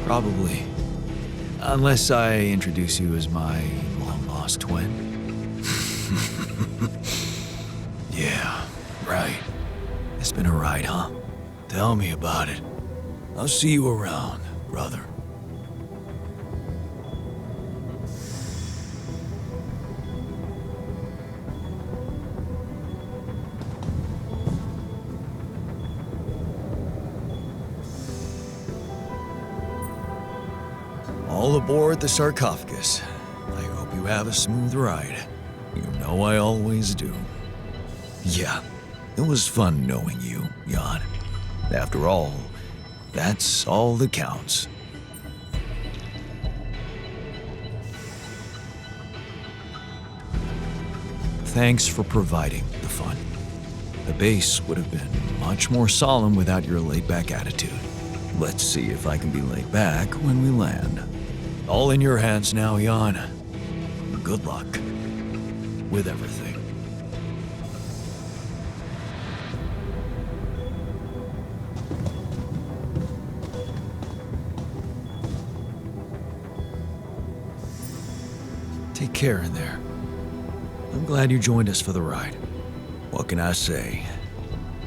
Probably. Unless I introduce you as my long-lost twin. Yeah, right. It's been a ride, huh? Tell me about it. I'll see you around, brother. All aboard the sarcophagus. I hope you have a smooth ride. You know I always do. Yeah, it was fun knowing you, Jan. After all, that's all that counts. Thanks for providing the fun. The base would have been much more solemn without your laid-back attitude. Let's see if I can be laid back when we land. All in your hands now, Jan. Good luck with everything. Take care in there. I'm glad you joined us for the ride. What can I say?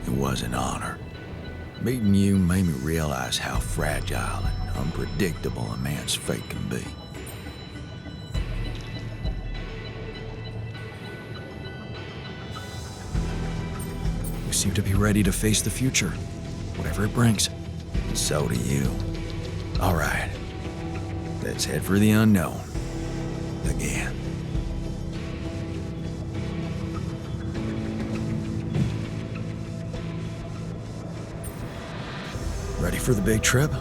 It was an honor. Meeting you made me realize how fragile and unpredictable a man's fate can be. You seem to be ready to face the future, whatever it brings. And so do you. All right, let's head for the unknown again. Ready for the big trip?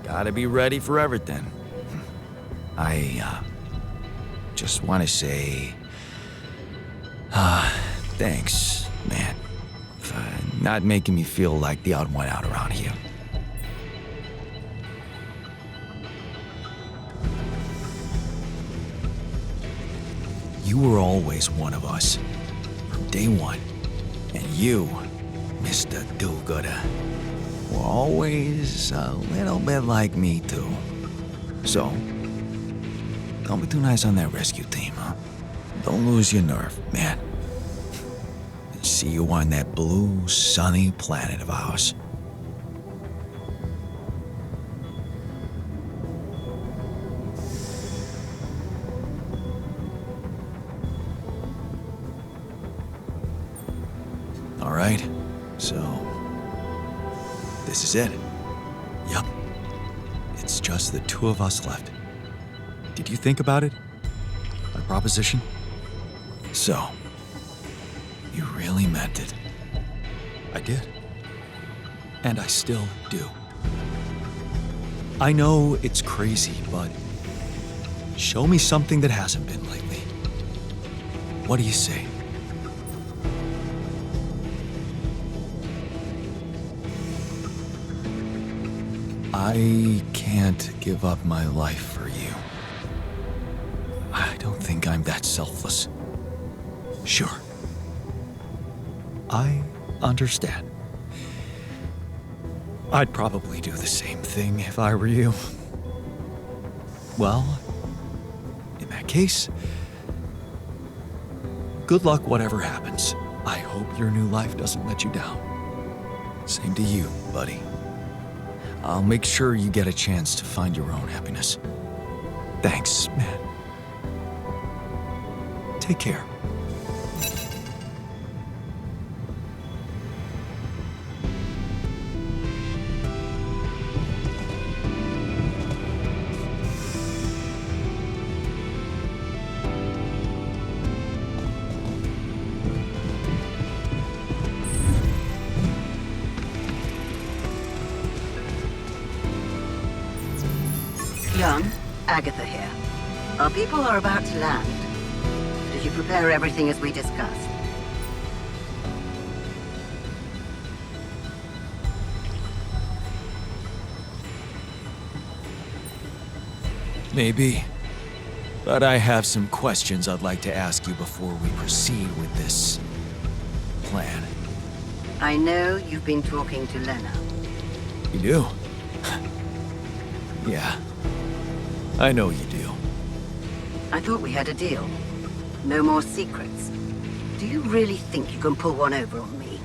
Gotta be ready for everything. I just want to say, thanks, man, for not making me feel like the odd one out around here. You were always one of us, from day one. And you, Mr. Do-Gooder, were always a little bit like me, too. So, don't be too nice on that rescue team, huh? Don't lose your nerve, man. See you on that blue, sunny planet of ours. All right, so this is it. Yup. It's just the two of us left. Did you think about it? My proposition? So, you really meant it. I did. And I still do. I know it's crazy, but show me something that hasn't been lately. What do you say? I can't give up my life for you. I don't think I'm that selfless. Sure. I understand. I'd probably do the same thing if I were you. Well, in that case, good luck whatever happens. I hope your new life doesn't let you down. Same to you, buddy. I'll make sure you get a chance to find your own happiness. Thanks, man. Take care. Jan, Agatha here. Our people are about to land. Did you prepare everything as we discussed? Maybe. But I have some questions I'd like to ask you before we proceed with this plan. I know you've been talking to Lena. You do? Yeah. I know you do. I thought we had a deal. No more secrets. Do you really think you can pull one over on me?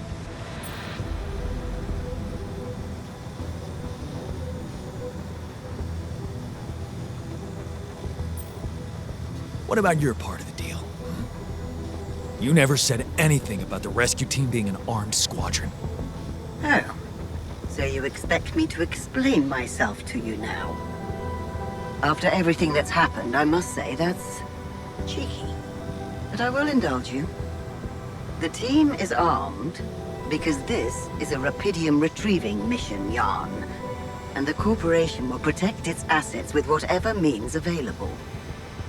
What about your part of the deal? You never said anything about the rescue team being an armed squadron. Oh. So you expect me to explain myself to you now? After everything that's happened, I must say that's cheeky. But I will indulge you. The team is armed because this is a Rapidium retrieving mission, Jan. And the corporation will protect its assets with whatever means available.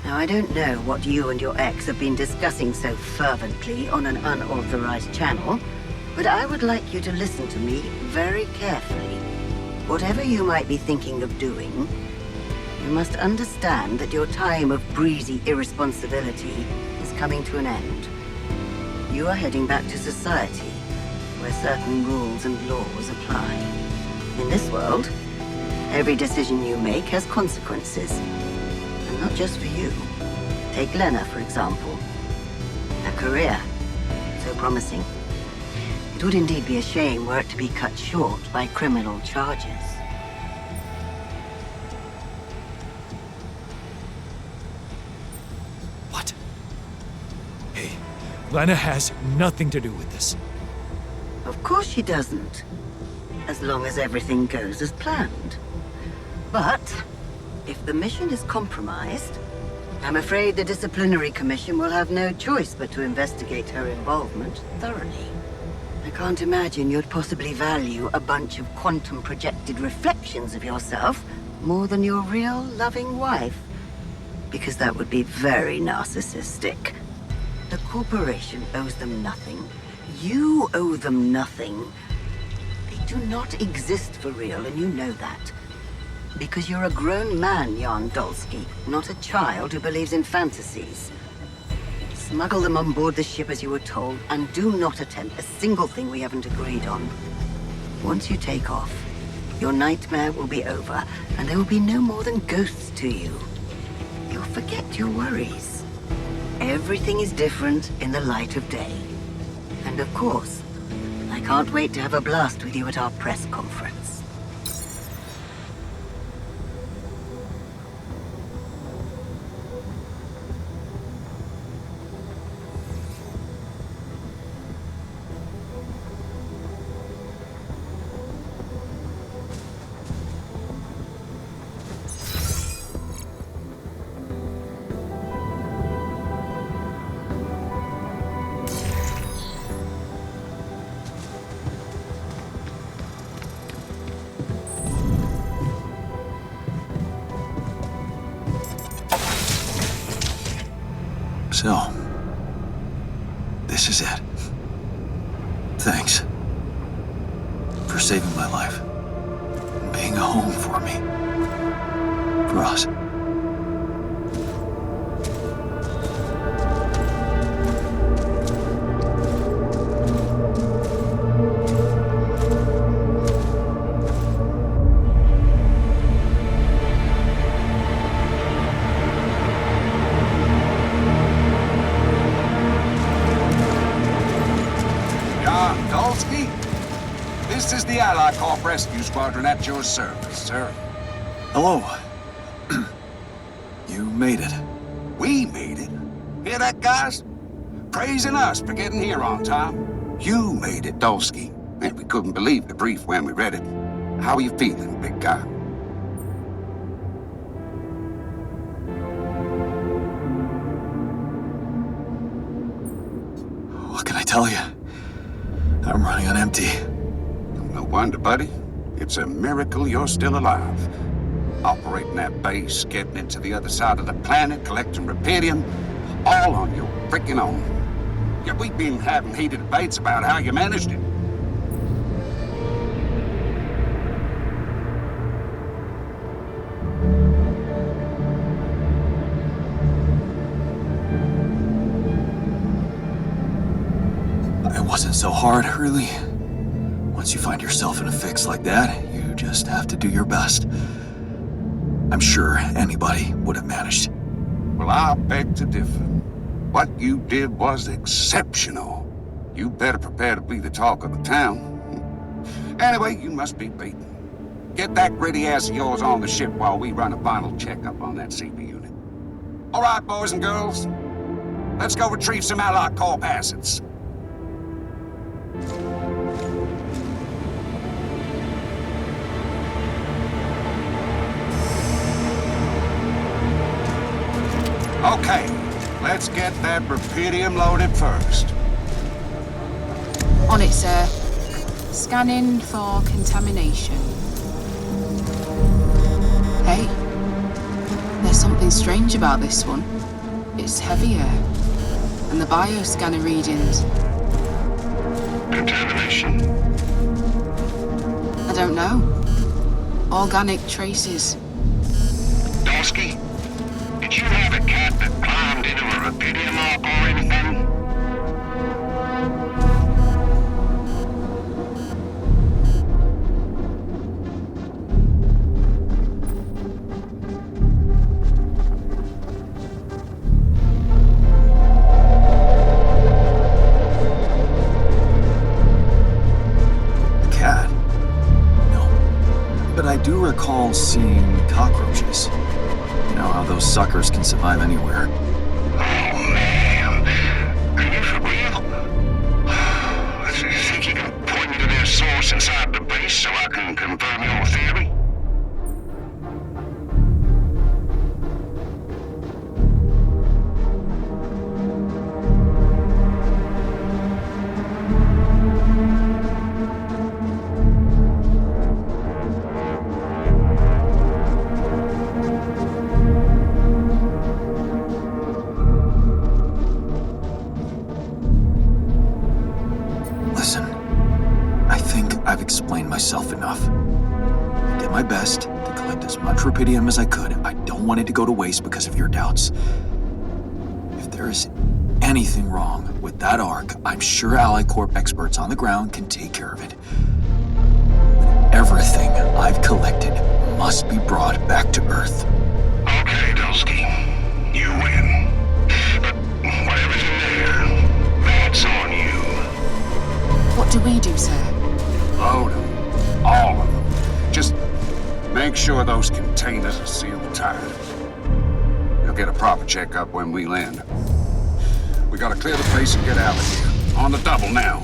Now, I don't know what you and your ex have been discussing so fervently on an unauthorized channel, but I would like you to listen to me very carefully. Whatever you might be thinking of doing, you must understand that your time of breezy irresponsibility is coming to an end. You are heading back to society, where certain rules and laws apply. In this world, every decision you make has consequences. And not just for you. Take Lena, for example. A career, so promising. It would indeed be a shame were it to be cut short by criminal charges. What? Hey, Lena has nothing to do with this. Of course she doesn't. As long as everything goes as planned. But if the mission is compromised, I'm afraid the disciplinary commission will have no choice but to investigate her involvement thoroughly. I can't imagine you'd possibly value a bunch of quantum-projected reflections of yourself more than your real loving wife. Because that would be very narcissistic. The corporation owes them nothing. You owe them nothing. They do not exist for real, and you know that. Because you're a grown man, Jan Dольски, not a child who believes in fantasies. Smuggle them on board the ship as you were told, and do not attempt a single thing we haven't agreed on. Once you take off, your nightmare will be over, and there will be no more than ghosts to you. You'll forget your worries. Everything is different in the light of day. And of course, I can't wait to have a blast with you at our press conference. So, this is it. Thanks for saving my life. being a home for me. For us. Dольski, this is the Allied Corp Rescue Squadron at your service, sir. Hello. You made it. We made it. Hear that, guys? Praising us for getting here on time. You made it, Dольski. And we couldn't believe the brief when we read it. How are you feeling, big guy? What can I tell you? I'm running on empty. No wonder, buddy. It's a miracle you're still alive. Operating that base, getting into the other side of the planet, collecting rupidium, all on your freaking own. Yet we've been having heated debates about how you managed it. It wasn't so hard, really. Once you find yourself in a fix like that, you just have to do your best. I'm sure anybody would have managed. Well, I beg to differ. What you did was exceptional. You better prepare to be the talk of the town. Anyway, you must be beaten. Get that gritty ass of yours on the ship while we run a final checkup on that CB unit. All right, boys and girls. Let's go retrieve some Allied Corp assets. Okay, let's get that rupidium loaded first. On it, sir. Scanning for contamination. Hey, there's something strange about this one. It's heavier. And the bioscanner readings. Contamination? I don't know. Organic traces. Dольski, did you have a cat that climbed into a rupidium arc or anything? Cat? No. But I do recall seeing cockroaches. You know how those suckers can survive anywhere. Oh, man. Are you for real? You think you can point me to their source inside the base so I can confirm your theory? Listen, I think I've explained myself enough. I did my best to collect as much rupidium as I could. I don't want it to go to waste because of your doubts. If there is anything wrong with that arc, I'm sure Allied Corp experts on the ground can take care of it. But everything I've collected must be brought back to Earth. Okay, Dольski. You win. But whatever's in there, that's on you. What do we do, sir? Load them. All of them. Just make sure those containers are sealed tight. You'll get a proper checkup when we land. We gotta clear the place and get out of here. On the double now.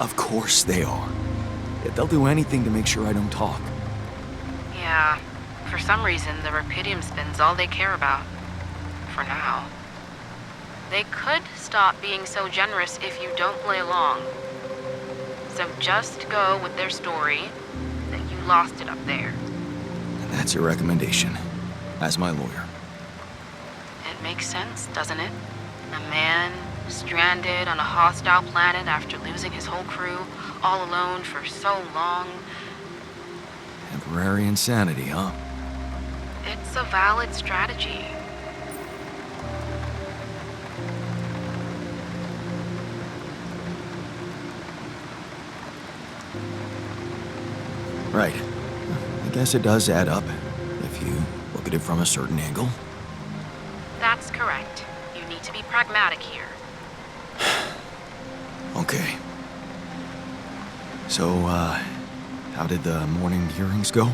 Of course they are. They'll do anything to make sure I don't talk. Yeah, for some reason, the Rapidium spin's all they care about. For now. They could stop being so generous if you don't play along. So just go with their story that you lost it up there. And that's your recommendation, as my lawyer. It makes sense, doesn't it? A man stranded on a hostile planet after losing his whole crew, all alone for so long. Temporary insanity, huh? It's a valid strategy. Right. I guess it does add up, if you look at it from a certain angle. That's correct. You need to be pragmatic here. Okay. So, how did the morning hearings go?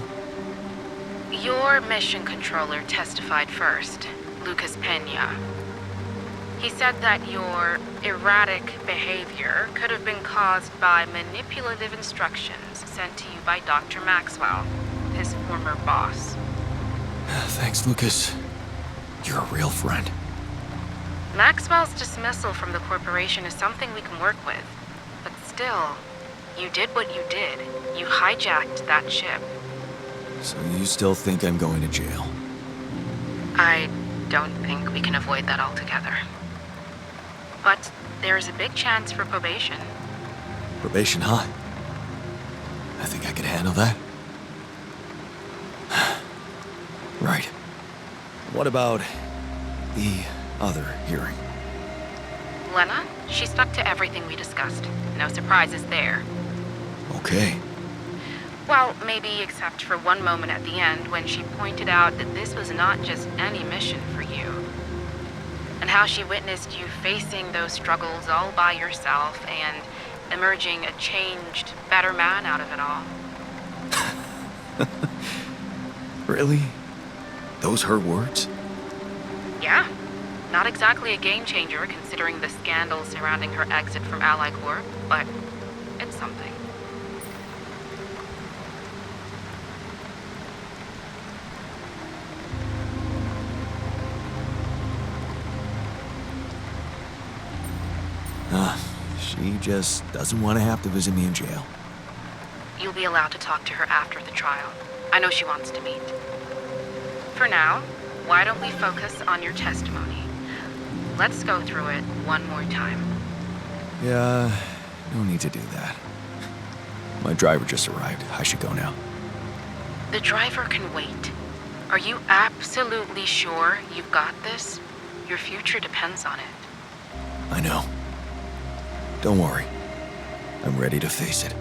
Your mission controller testified first, Lucas Pena. He said that your erratic behavior could have been caused by manipulative instructions sent to you by Dr. Maxwell, his former boss. Thanks, Lucas. You're a real friend. Maxwell's dismissal from the corporation is something we can work with. But still, you did what you did. You hijacked that ship. So you still think I'm going to jail? I don't think we can avoid that altogether. But there's a big chance for probation. Probation, huh? I think I could handle that. Right. What about the other hearing? Lena, she stuck to everything we discussed. No surprises there. Okay. Well, maybe except for one moment at the end when she pointed out that this was not just any mission for you. And how she witnessed you facing those struggles all by yourself and emerging a changed, better man out of it all. Really? Those her words? Yeah. Not exactly a game changer considering the scandals surrounding her exit from Ally Corp, but it's something. She just doesn't want to have to visit me in jail. You'll be allowed to talk to her after the trial. I know she wants to meet. For now, why don't we focus on your testimony? Let's go through it one more time. Yeah, no need to do that. My driver just arrived. I should go now. The driver can wait. Are you absolutely sure you've got this? Your future depends on it. I know. Don't worry. I'm ready to face it.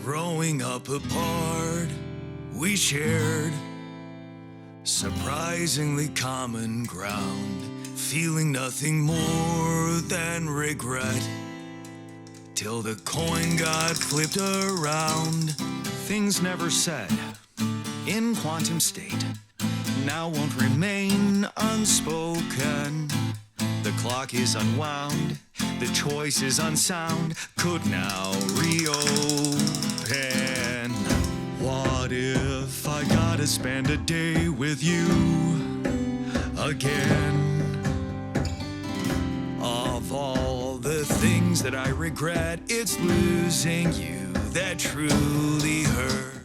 Growing up apart, we shared surprisingly common ground, feeling nothing more than regret. Till the coin got flipped around. Things never said in quantum state now won't remain unspoken. The clock is unwound, the choice is unsound, could now reopen. What if I gotta spend a day with you again? Of all the things that I regret, it's losing you that truly hurt.